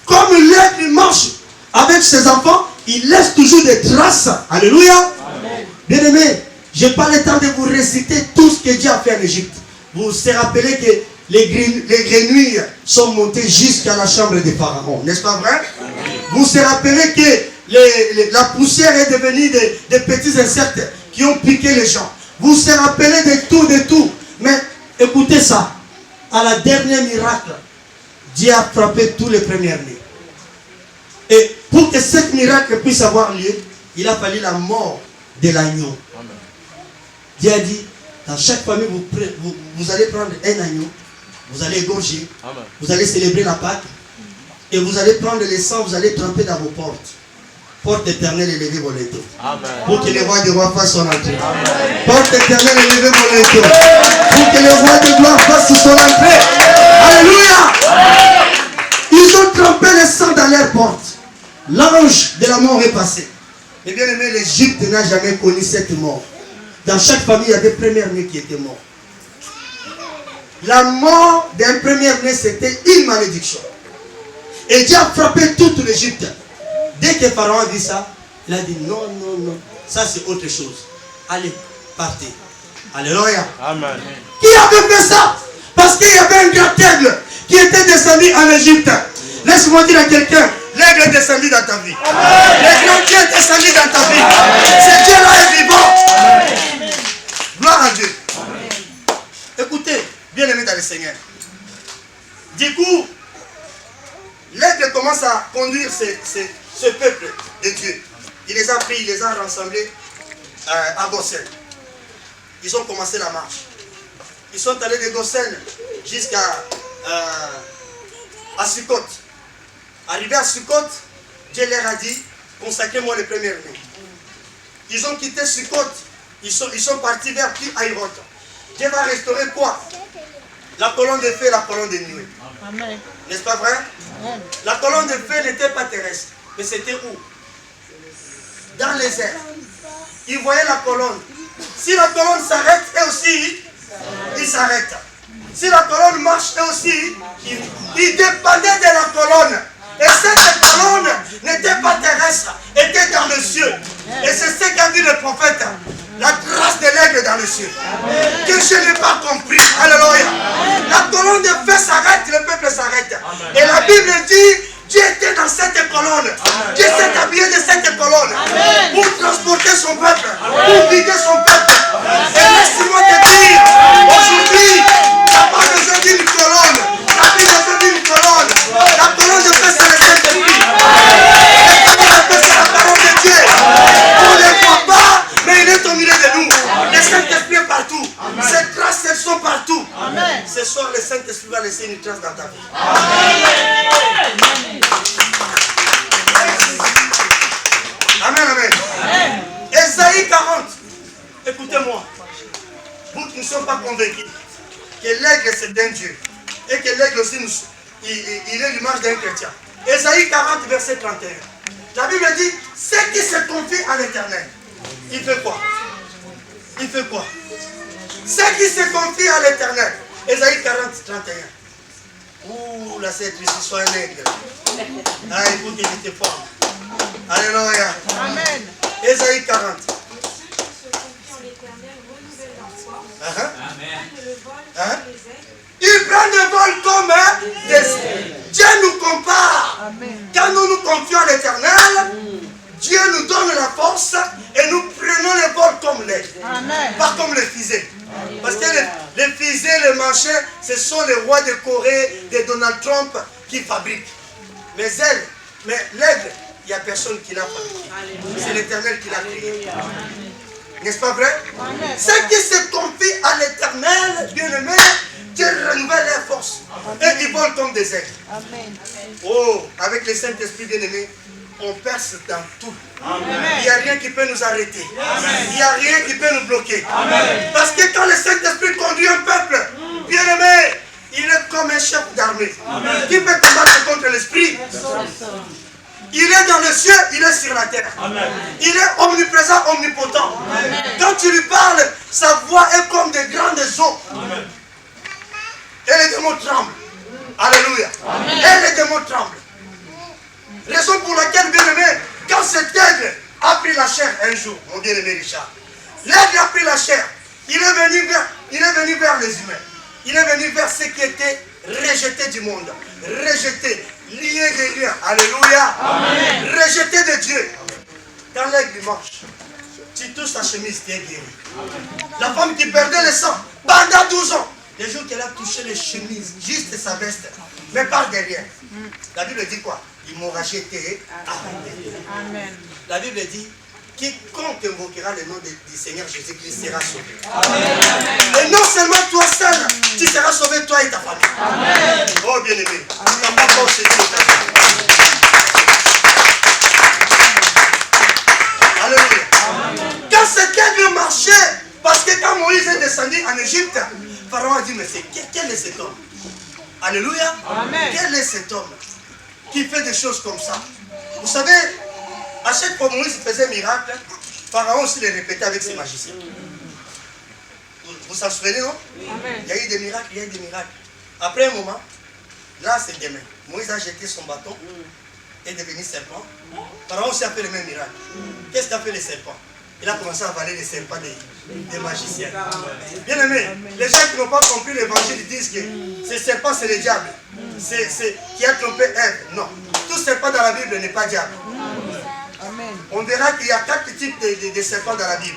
Comme l'aigle marche avec ses enfants, il laisse toujours des traces. Alléluia. Bien aimé, je n'ai pas le temps de vous réciter tout ce que Dieu a fait en Égypte. Vous vous rappelez que les grenouilles sont montées jusqu'à la chambre des pharaons. N'est-ce pas vrai? Vous vous rappelez que la poussière est devenue des petits insectes qui ont piqué les gens. Vous vous rappelez de tout. Mais écoutez ça. À la dernière miracle, Dieu a frappé tous les premiers-nés. Et pour que ce miracle puisse avoir lieu, il a fallu la mort de l'agneau. Dieu a dit, dans chaque famille, vous allez prendre un agneau, vous allez égorger, Amen. vous allez célébrer la Pâque, et vous allez prendre le sang, vous allez tremper dans vos portes. Porte éternelle, élevez vos linteaux. Amen. Pour que le roi des rois fasse son entrée. Amen. Porte éternelle, élevez vos linteaux. Pour que le roi des gloires fasse son entrée. Alléluia. Ils ont trempé le sang dans leurs portes. L'ange de la mort est passé. Et bien aimé, l'Égypte n'a jamais connu cette mort. Dans chaque famille, il y avait premier-né qui était mort. La mort d'un premier-né, c'était une malédiction. Et Dieu a frappé toute l'Égypte. Dès que Pharaon a vu ça, il a dit non, non, non. Ça c'est autre chose. Allez, partez. Alléluia. Amen. Qui avait fait ça? Parce qu'il y avait un grand aigle qui était descendu en Égypte. Laisse-moi dire à quelqu'un, l'aigle est descendu dans ta vie. Le grand Dieu est descendu dans ta vie. Ce Dieu-là est vivant. Gloire à Dieu. Écoutez, bien aimé dans le Seigneur. Du coup, l'aigle commence à conduire ce peuple de Dieu. Il les a pris, il les a rassemblés à Goshen. Ils ont commencé la marche. Ils sont allés de Goshen jusqu'à Sukkot. Arrivés à Sukkot, Dieu leur a dit, consacrez-moi le premier-né. Ils ont quitté Sukkot. Ils sont partis vers Pi-Haïrot. Dieu va restaurer quoi? La colonne de feu et la colonne de nuée. N'est-ce pas vrai? La colonne de feu n'était pas terrestre. Mais c'était où? Dans les airs. Ils voyaient la colonne. Si la colonne s'arrête, eux aussi, ils s'arrêtent. Si la colonne marche, eux aussi, ils dépendaient de la colonne. Et cette colonne n'était pas terrestre, était dans le ciel. Et c'est ce qu'a dit le prophète. La grâce de l'aigle dans le ciel. Que je n'ai pas compris. Alléluia. La colonne de feu s'arrête, le peuple s'arrête. Et la Bible dit, Dieu était dans cette colonne. Dieu s'est habillé de cette colonne. Pour transporter son peuple. Pour guider son peuple. Et laisse-moi te dire, aujourd'hui, il n'y a pas besoin d'une colonne. Il n'y a plus besoin d'une colonne. La colonne de feu, c'est le Saint-Esprit. La colonne de feu, c'est la parole de Dieu. On ne le voit pas, mais il est au milieu de nous. Le Saint-Esprit est partout. C'est soir, le Saint-Esprit va laisser une trace dans ta vie. Amen, amen. Ésaïe 40. Écoutez-moi. Vous qui ne sommes pas convaincus que l'aigle c'est un Dieu et que l'aigle aussi il est l'image d'un chrétien. Ésaïe 40, verset 31. La Bible dit, ceux qui se confient à l'Éternel, il fait quoi? Il fait quoi? Ceux qui se confient à l'Éternel. Ésaïe 40, 31. Ouh, là c'est triste, soit un aigle. Ah, il faut qu'il était fort. Alléluia. Amen. Ésaïe 40. Ils prennent le vol comme des... Dieu nous compare. Amen. Quand nous nous confions à l'Éternel, Dieu nous donne la force et nous prenons le vol comme l'aigle. Pas comme les fusées. Parce que les fusées, les manchets, ce sont les rois de Corée, de Donald Trump qui fabriquent. Mais l'aigle, il n'y a personne qui l'a fabriqué. C'est l'Éternel qui l'a créé. N'est-ce pas vrai? Ceux qui se confient à l'Éternel, bien-aimé, Dieu renouvelle leurs forces. Et ils volent comme des aigles. Oh, avec le Saint-Esprit bien-aimé, on perce dans tout. Il n'y a rien qui peut nous arrêter. Il n'y a rien qui peut nous bloquer. Parce que quand le Saint-Esprit conduit un peuple, bien-aimé, il est comme un chef d'armée. Qui peut combattre contre l'esprit? Il est dans le ciel, il est sur la terre. Il est omniprésent, omnipotent. Quand tu lui parles, sa voix est comme des grandes eaux. Et les démons tremblent. Alléluia. Et les démons tremblent. Raison pour laquelle, bien-aimé, quand cet aigle a pris la chair un jour, mon bien-aimé Richard, l'aigle a pris la chair, il est venu vers les humains. Il est venu vers ceux qui étaient rejetés du monde. Rejetés, liés des liens. Alléluia. Rejetés de Dieu. Quand l'aigle marche, tu touches sa chemise, tu es guéri. La femme qui perdait le sang pendant 12 ans, les jours qu'elle a touché les chemises, juste sa veste, mais par derrière. La Bible dit quoi? Ils m'ont racheté. Amen. La Bible dit, quiconque invoquera le nom du Seigneur Jésus-Christ sera sauvé. Et non seulement toi seul, tu seras sauvé, toi et ta famille. Amen. Oh bien-aimé, ta papa c'est Dieu. Alléluia. Quand cet aigle marchait, parce que quand Moïse est descendu en Égypte, Pharaon a dit, mais quel est cet homme? Alléluia. Amen. Quel est cet homme qui fait des choses comme ça? Vous savez, à chaque fois que Moïse faisait miracle, Pharaon aussi les répétait avec ses magiciens. Vous s'en souvenez, non? Amen. Il y a eu des miracles, il y a eu des miracles. Après un moment, là c'est demain. Moïse a jeté son bâton et est devenu serpent. Pharaon aussi a fait le même miracle. Qu'est-ce qu'a fait le serpent? Il a commencé à avaler les serpents des magiciens. Bien aimé, les gens qui n'ont pas compris l'évangile disent que ces serpents c'est le diable. C'est qui a trompé Ève. Non. Tout serpent dans la Bible n'est pas diable. Amen. On verra qu'il y a 4 types de serpents dans la Bible.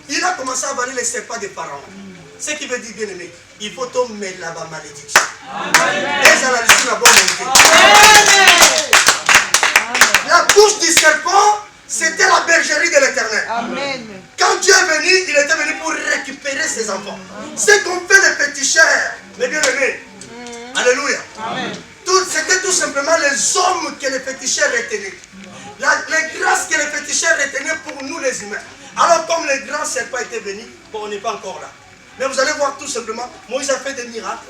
Il a commencé à avaler les serpents de Pharaon. Ce qui veut dire, bien aimé, il faut tomber là-bas malédiction. Et ça la liste la bonne montée. La bouche du serpent, c'était la bergerie de l'Éternel. Amen. Quand Dieu est venu, il était venu pour récupérer ses enfants. Ce qu'ont fait les féticheurs, les bien-aimés. Alléluia. C'était tout simplement les hommes que les féticheurs retenaient. Les grâces que les féticheurs retenaient pour nous les humains. Alors comme les grands serpents étaient venus, bon, on n'est pas encore là. Mais vous allez voir tout simplement, Moïse a fait des miracles.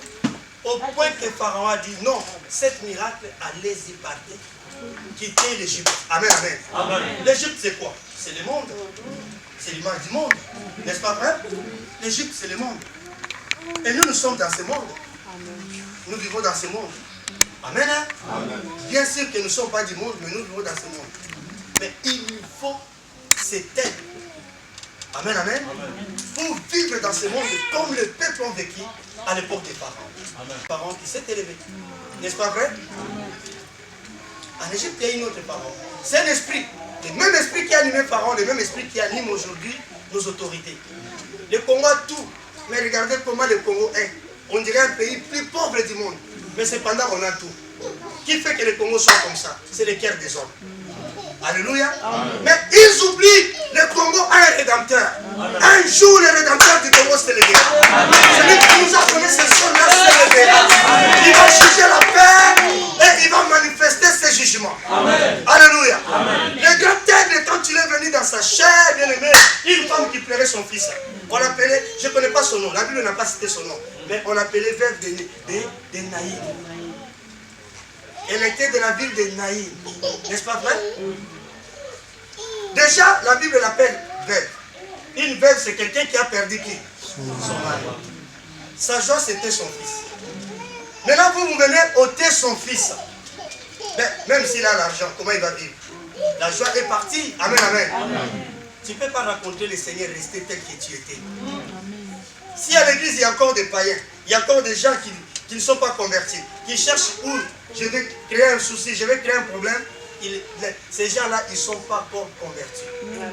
Au point que Pharaon a dit, non, cet miracle, allez-y partir. Quitter l'Égypte. Amen, amen. L'Égypte c'est quoi? C'est le monde. C'est l'image du monde. N'est-ce pas vrai? L'Égypte c'est le monde. Et nous sommes dans ce monde. Nous vivons dans ce monde. Amen, hein? Amen. Bien sûr que nous ne sommes pas du monde, mais nous vivons dans ce monde. Mais il faut cette aide. Amen, amen. Pour vivre dans ce monde comme le peuple ont vécu à l'époque des Pharaons. Pharaon qui s'est élevé. N'est-ce pas vrai? En Égypte, il y a une autre Pharaon. C'est un esprit. Le même esprit qui a animé Pharaon, le même esprit qui anime aujourd'hui nos autorités. Le Congo a tout. Mais regardez comment le Congo est. On dirait un pays plus pauvre du monde. Mais cependant, on a tout. Qui fait que le Congo soit comme ça? C'est le cœur des hommes. Alléluia. Amen. Mais ils oublient, le Congo a un rédempteur. Un jour, le Rédempteur du Congo se lèvera. Celui qui nous a donné ce son-là se lèvera. Il va juger la paix et il va manifester ses jugements. Alléluia. Le grand aigle, quand il est venu dans sa chair, bien aimé, une femme qui pleurait son fils. On l'appelait, je ne connais pas son nom, la Bible n'a pas cité son nom, mais on l'appelait veuve de Naïm. Elle était de la ville de Naïm. N'est-ce pas vrai? Déjà, la Bible l'appelle veuve. Une veuve, c'est quelqu'un qui a perdu qui? Son mari. Sa joie, c'était son fils. Maintenant, vous venez ôter son fils. Mais, même s'il a l'argent, comment il va vivre? La joie est partie. Amen, amen. Tu ne peux pas raconter le Seigneur rester tel que tu étais. Si à l'église, il y a encore des païens, il y a encore des gens qui ne sont pas convertis, qui cherchent où je vais créer un souci, je vais créer un problème, ces gens-là, ils ne sont pas encore convertis.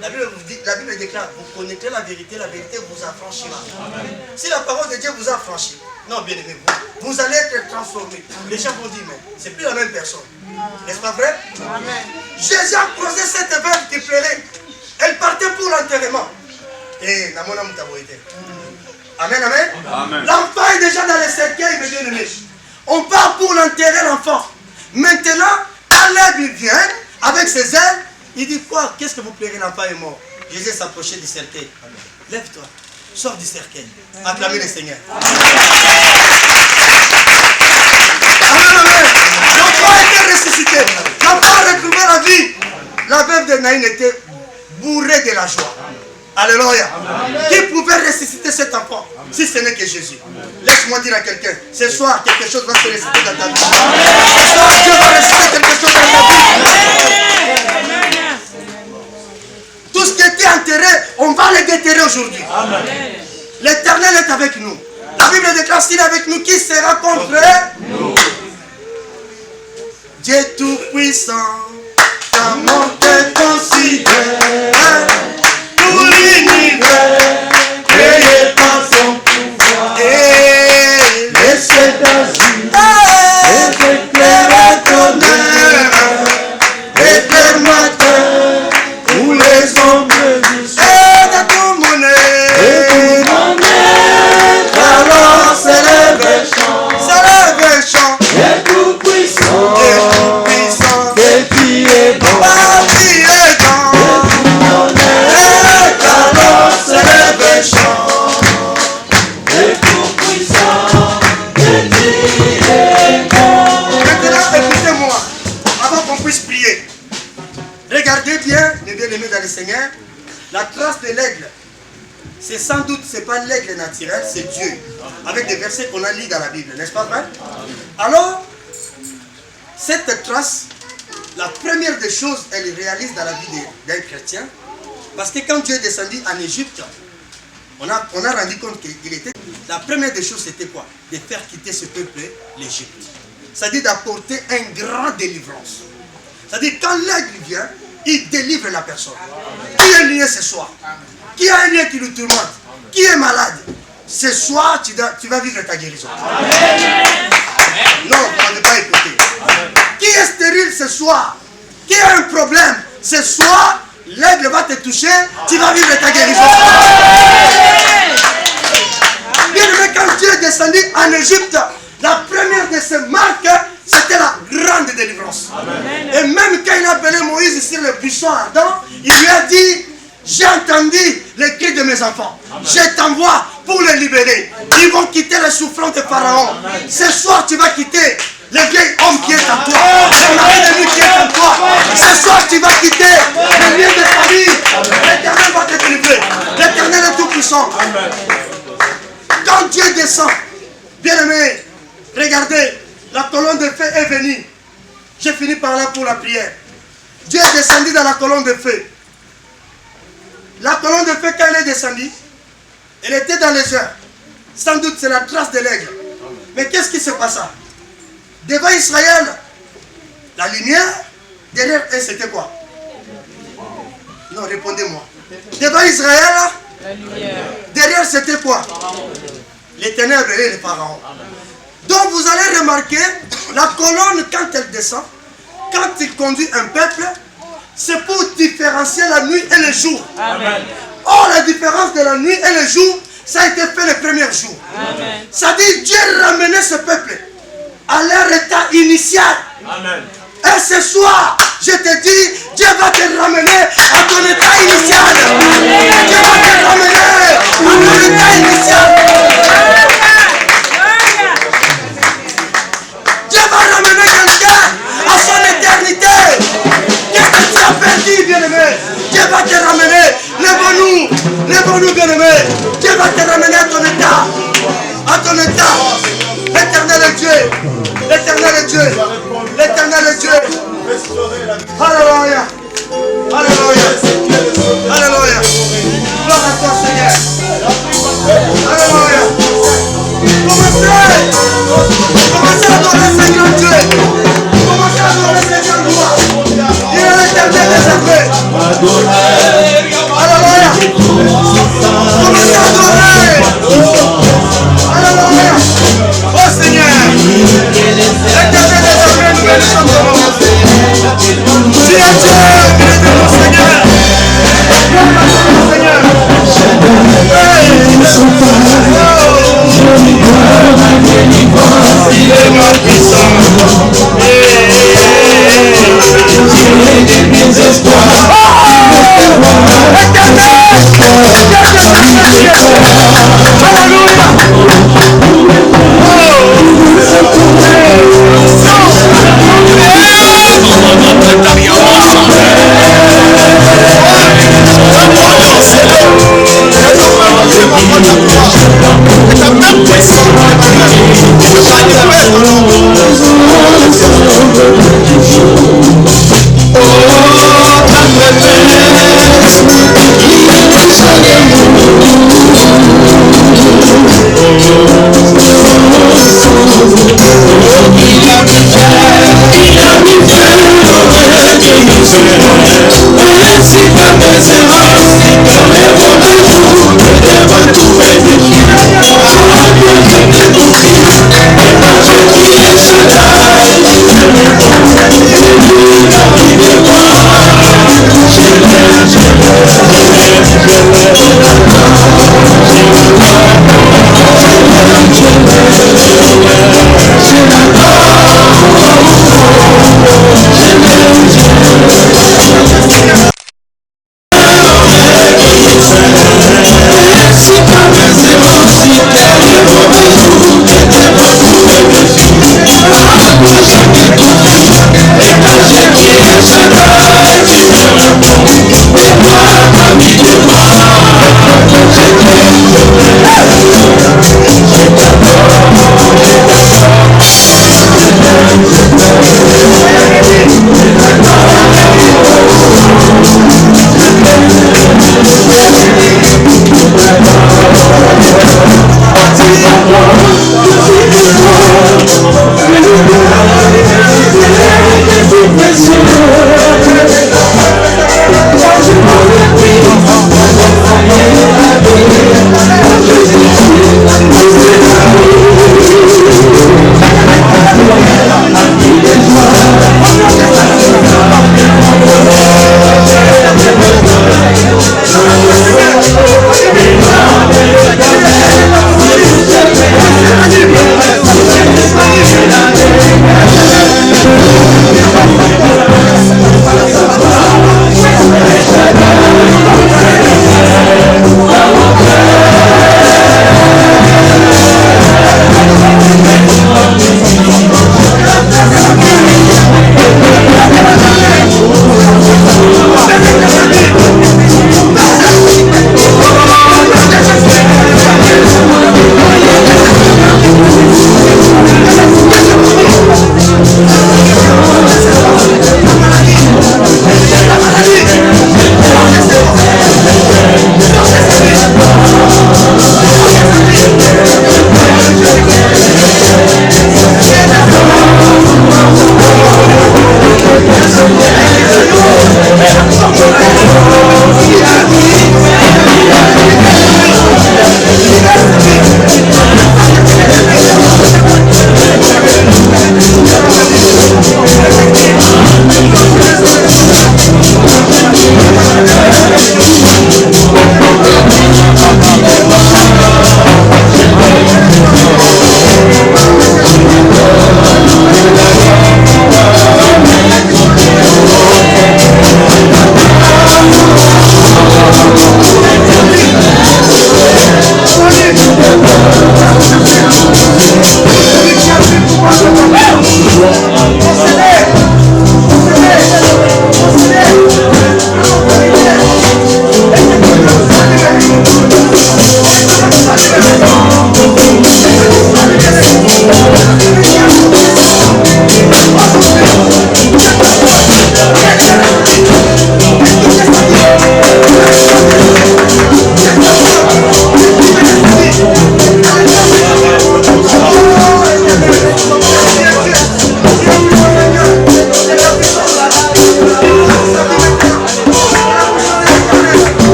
La Bible déclare, vous connaîtrez la vérité vous affranchira. Si la parole de Dieu vous a affranchi, non, bien aimé, vous allez être transformés. Les gens vont dire, mais c'est plus la même personne. N'est-ce pas vrai? Amen. Jésus a croisé cette veuve qui pleurait. Elle partait pour l'enterrement. Et amen, amen. L'enfant est déjà dans le cercueil, mes bien-aimés. On part pour l'enterrer, l'enfant. Maintenant, quand l'aigle vient avec ses ailes, il dit quoi? Qu'est-ce que vous pleurez? L'enfant est mort. Jésus s'approchait du cercueil. Lève-toi, sors du cercueil. Acclamez le Seigneur. Amen, amen. L'enfant a été ressuscité. L'enfant a retrouvé la vie. La veuve de Naïm était bourrée de la joie. Alléluia. Qui pouvait ressusciter cet enfant si ce n'est que Jésus? Laisse-moi dire à quelqu'un, ce soir quelque chose va se ressusciter dans ta vie. Ce soir Dieu va ressusciter quelque chose dans ta vie. Tout ce qui était enterré, on va le déterrer aujourd'hui. L'Éternel est avec nous. La Bible déclare, s'il est avec nous, qui sera contre nous? Dieu tout-puissant, ta montée considère tout l'univers, créé par son pouvoir. Et laissez d'azur, et d'éclairer ton heure, éclaire matin, où les ombres du ciel, et de tout mon alors s'élève un chant, Dieu tout-puissant, que tu es bon, tu es bon, alors s'élève un chant, Dieu tout-puissant, que tu es bon. Maintenant, écoutez-moi, avant qu'on puisse prier, regardez bien, les bien-aimés dans le Seigneur, la trace de l'aigle. C'est sans doute, ce n'est pas l'aigle naturel, c'est Dieu. Avec des versets qu'on a lus dans la Bible, n'est-ce pas vrai? Alors, cette trace, la première des choses, elle réalise dans la vie d'un chrétien. Parce que quand Dieu est descendu en Égypte, on a rendu compte qu'il était... La première des choses, c'était quoi? De faire quitter ce peuple, l'Égypte. C'est-à-dire d'apporter une grande délivrance. C'est-à-dire quand l'aigle vient, il délivre la personne. Qui est lié ce soir? Qui a un lien qui nous tourmente? Qui est malade? Ce soir, tu vas vivre ta guérison. Amen. Non, vous n'avez pas écouté. Qui est stérile ce soir? Qui a un problème? Ce soir, l'aigle va te toucher, tu vas vivre ta guérison. Bien aimé, quand Dieu est descendu en Égypte, la première de ses marques, c'était la grande délivrance. Amen. Et même quand il a appelé Moïse sur le buisson ardent, il lui a dit, j'ai entendu les cris de mes enfants. Amen. Je t'envoie pour les libérer. Ils vont quitter les souffrances de Pharaon. Amen. Ce soir, tu vas quitter le vieil homme qui est en toi. Le mari de lui qui est en toi. Ce soir, tu vas quitter le lien de famille. L'Éternel va te délivrer. L'Éternel est tout puissant. Amen. Quand Dieu descend, bien aimé, regardez, la colonne de feu est venue. J'ai fini par là pour la prière. Dieu est descendu dans la colonne de feu. La colonne de feu, quand elle est descendue, elle était dans les airs. Sans doute, c'est la trace de l'aigle. Mais qu'est-ce qui se passa? Devant Israël, la lumière, derrière elle, c'était quoi? Non, répondez-moi. Devant Israël, la lumière. Derrière, c'était quoi? Les ténèbres et les pharaons. Donc, vous allez remarquer, la colonne, quand elle descend, quand il conduit un peuple, c'est pour différencier la nuit et le jour. Amen. Or, la différence la nuit et le jour, ça a été fait le premier jour. Amen. Ça dit Dieu ramenait ce peuple à leur état initial. Amen. Et ce soir, je te dis, Dieu va te ramener à ton état initial. Dieu va te ramener à ton état initial. Dieu va ramener quelqu'un à son éternité. Qu'est-ce que tu as perdu, bien-aimé? Dieu va te ramener. Lève-nous, bien-aimé. Dieu va te ramener à ton état. À ton état. L'éternel est Dieu. L'éternel est Dieu. L'éternel est Dieu. Alléluia. Alléluia. Alléluia. Gloire à toi, Seigneur. Alléluia. Commencez à adorer ce grand Dieu. Commencez à adorer ce grand roi. Il est l'éternel des armées. Alléluia. Commencez à adorer. Alléluia. Oh Seigneur. L'éternel des armées, nous bénissons ton nom. Tu es Dieu, bénis-nous Seigneur. Seigneur. Il est ma puissance. Il est mes espoirs.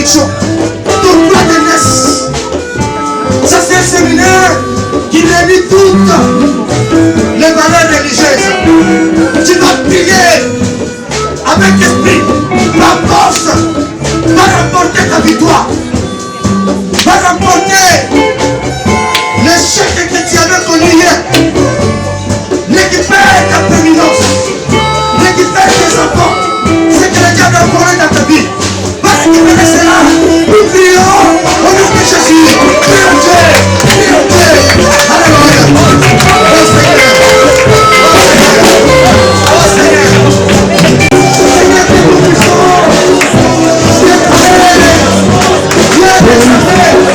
bénédiction. Toute la jeunesse. Ça, c'est un séminaire qui réunit toutes les valeurs religieuses. Tu dois prier avec esprit. La force va remporter ta victoire. Va remporter l'échec que tu avais connu hier. Récupère ta prééminence. Récupère tes enfants. Ce que le diable a volé dans ta vie. Va récupérer cela. Nous prions au nom de Jésus. Prions Dieu. Prions Dieu. Alléluia. Oh Seigneur. Oh Seigneur. Seigneur, tu es tout puissant. Tu es parfait. Tu es parfait.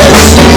Yes.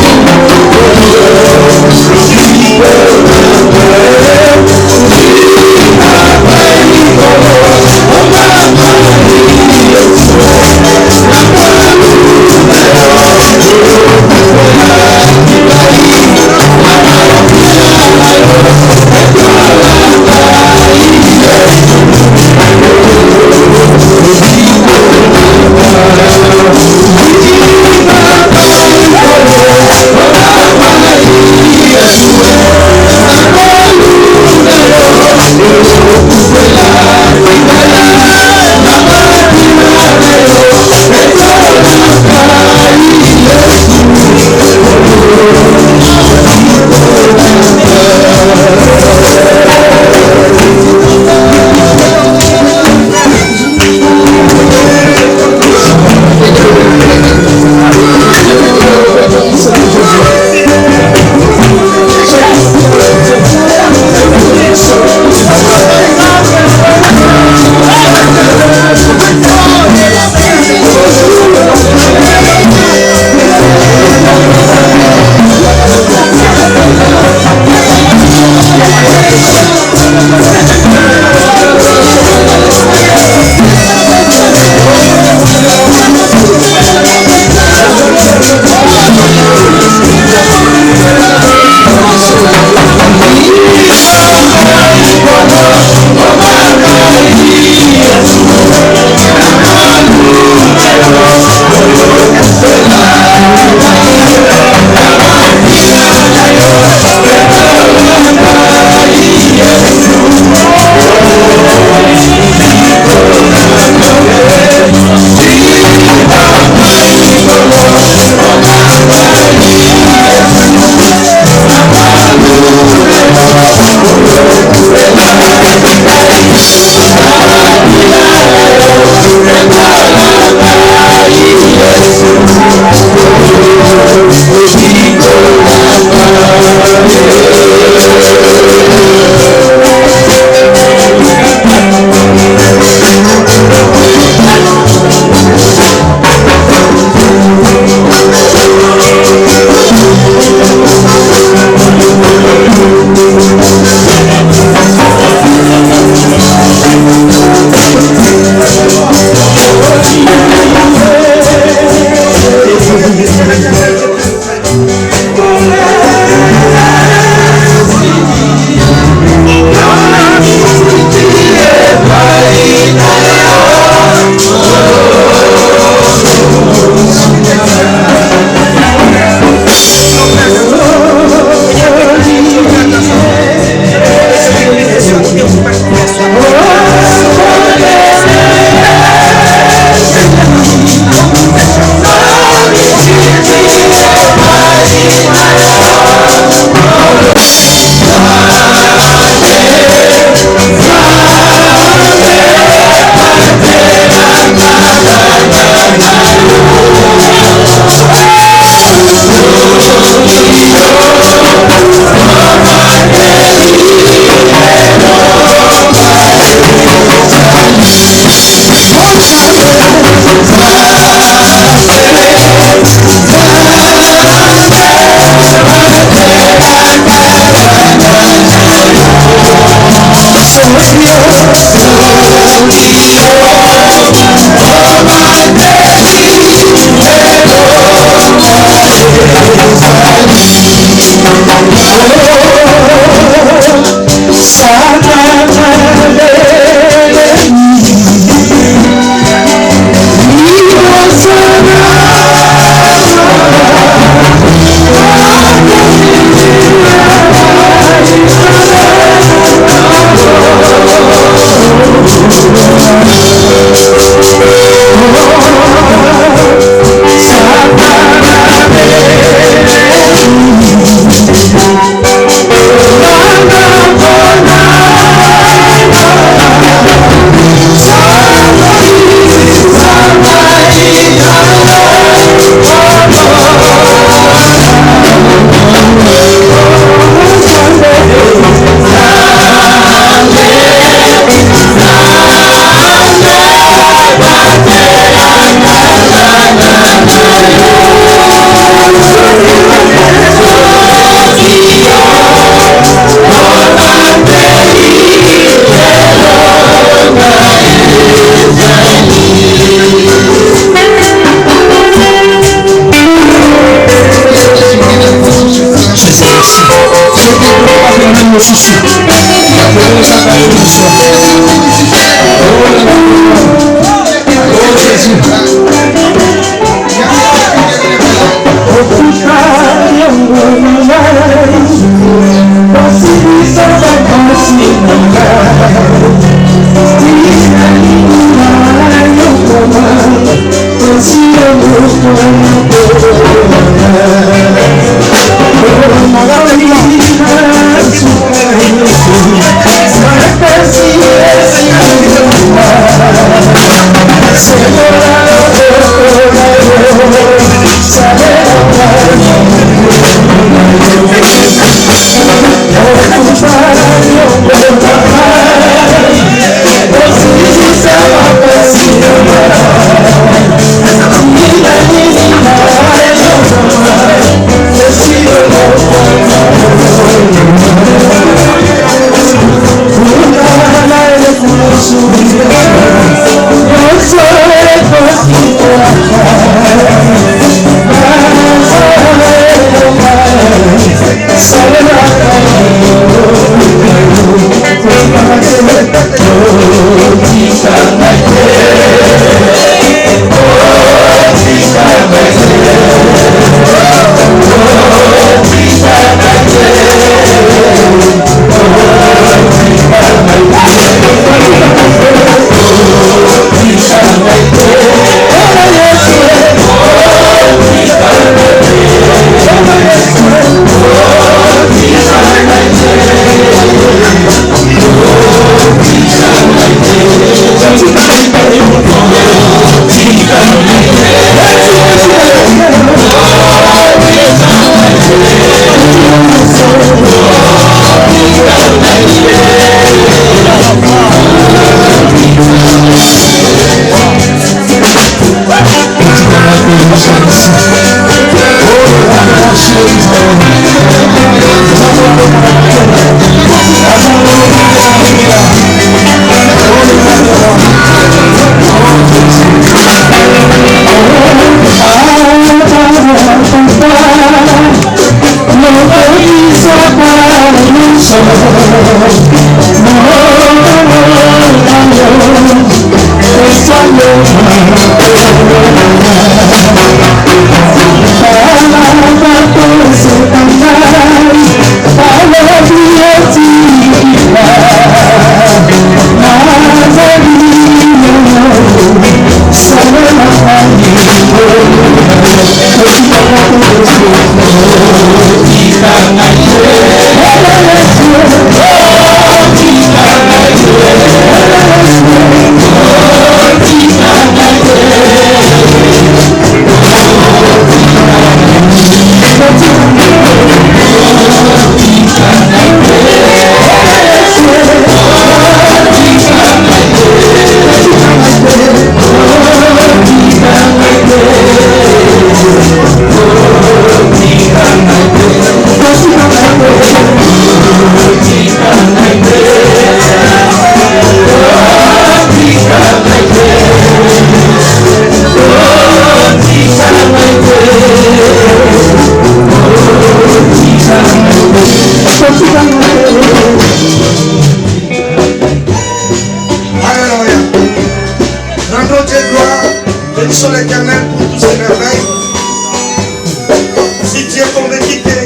es convaincu que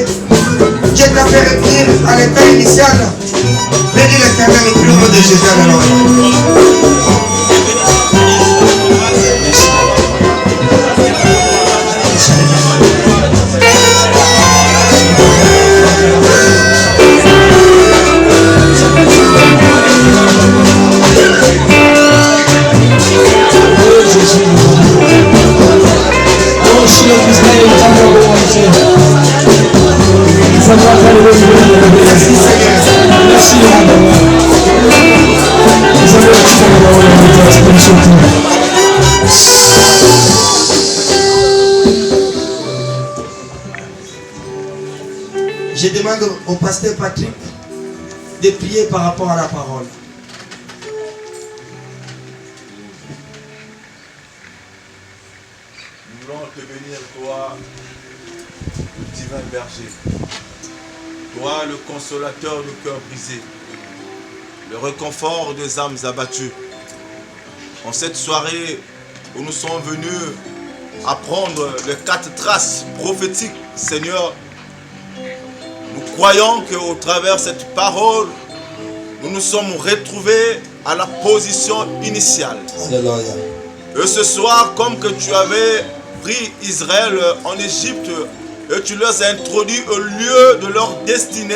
Dieu t'a fait revenir à l'état initial, bénis l'Éternel au plus haut de Jésus. Je demande au pasteur Patrick de prier par rapport à la parole. Nous voulons te bénir, toi, le divin berger. Toi, le consolateur du cœur brisé. Le réconfort des âmes abattues. En cette soirée où nous sommes venus apprendre les 4 traces prophétiques, Seigneur, nous croyons qu'au travers de cette parole, nous nous sommes retrouvés à la position initiale. Alléluia. Et ce soir, comme que tu avais pris Israël en Égypte et tu les as introduits au lieu de leur destinée,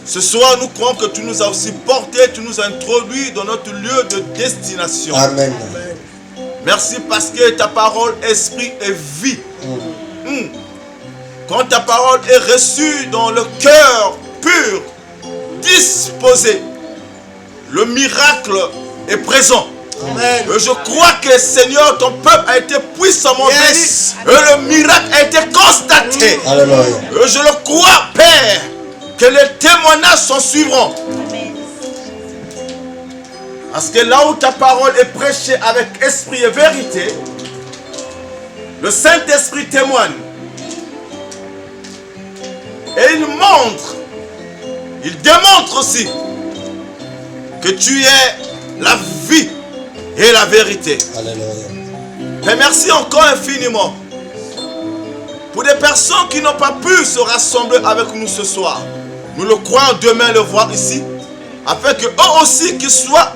ce soir, nous croyons que tu nous as aussi portés, tu nous as introduits dans notre lieu de destination. Amen. Merci parce que ta parole, esprit et vie. Quand ta parole est reçue dans le cœur pur, disposé, le miracle est présent. Amen. Et je crois que Seigneur, ton peuple a été puissamment béni. Et le miracle a été constaté. Alléluia. Et je le crois, Père, que les témoignages s'en suivront. Parce que là où ta parole est prêchée avec esprit et vérité, le Saint-Esprit témoigne. Et il montre, il démontre aussi que tu es la vie et la vérité. Alléluia. Et merci encore infiniment pour des personnes qui n'ont pas pu se rassembler avec nous ce soir. Nous le croyons demain le voir ici, afin que eux aussi qu'ils soient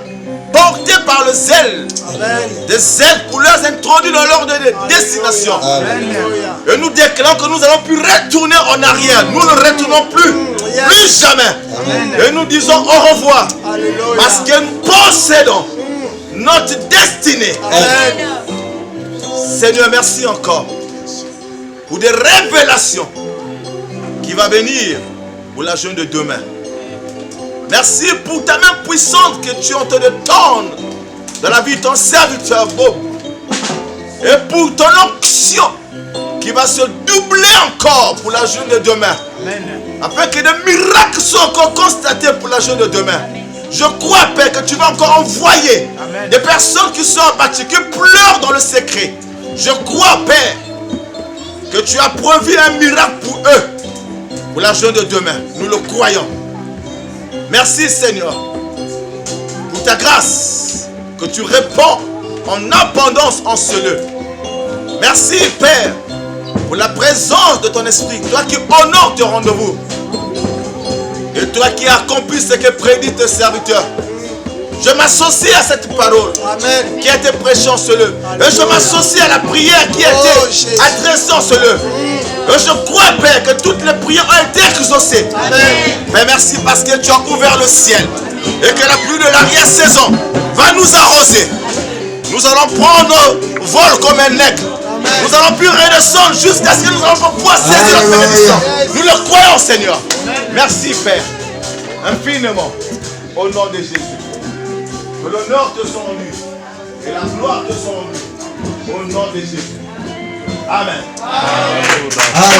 portés par le zèle. Amen. Des ailes pour les introduire dans leur destination. Et nous déclarons que nous allons plus retourner en arrière. Nous ne retournons plus jamais. Et nous disons au revoir. Parce que nous possédons notre destinée. Seigneur, merci encore pour des révélations qui vont venir pour la journée de demain. Merci pour ta main puissante que tu es en train de tendre dans la vie de ton serviteur Bob. Et pour ton onction qui va se doubler encore pour la journée de demain. Afin que des miracles soient encore constatés pour la journée de demain. Je crois, Père, que tu vas encore envoyer des personnes qui sont abattues, qui pleurent dans le secret. Je crois, Père, que tu as prévu un miracle pour eux pour la journée de demain. Nous le croyons. Merci Seigneur pour ta grâce que tu répands en abondance en ce lieu. Merci Père pour la présence de ton esprit, toi qui honores tes rendez-vous et toi qui accomplis ce que prédit tes serviteurs. Je m'associe à cette parole qui a été prêchée en ce lieu. Et je m'associe à la prière qui a été adressée en ce lieu. Et je crois, Père, que toutes les prières ont été exaucées. Mais merci parce que tu as ouvert le ciel. Et que la pluie de l'arrière-saison va nous arroser. Nous allons prendre vol comme un aigle. Nous allons plus redescendre jusqu'à ce que nous allons pouvoir saisir la bénédiction. Nous le croyons, Seigneur. Merci, Père. Infiniment. Au nom de Jésus. Que l'honneur te soit rendu et la gloire te soit rendue au nom de Jésus. Amen. Amen.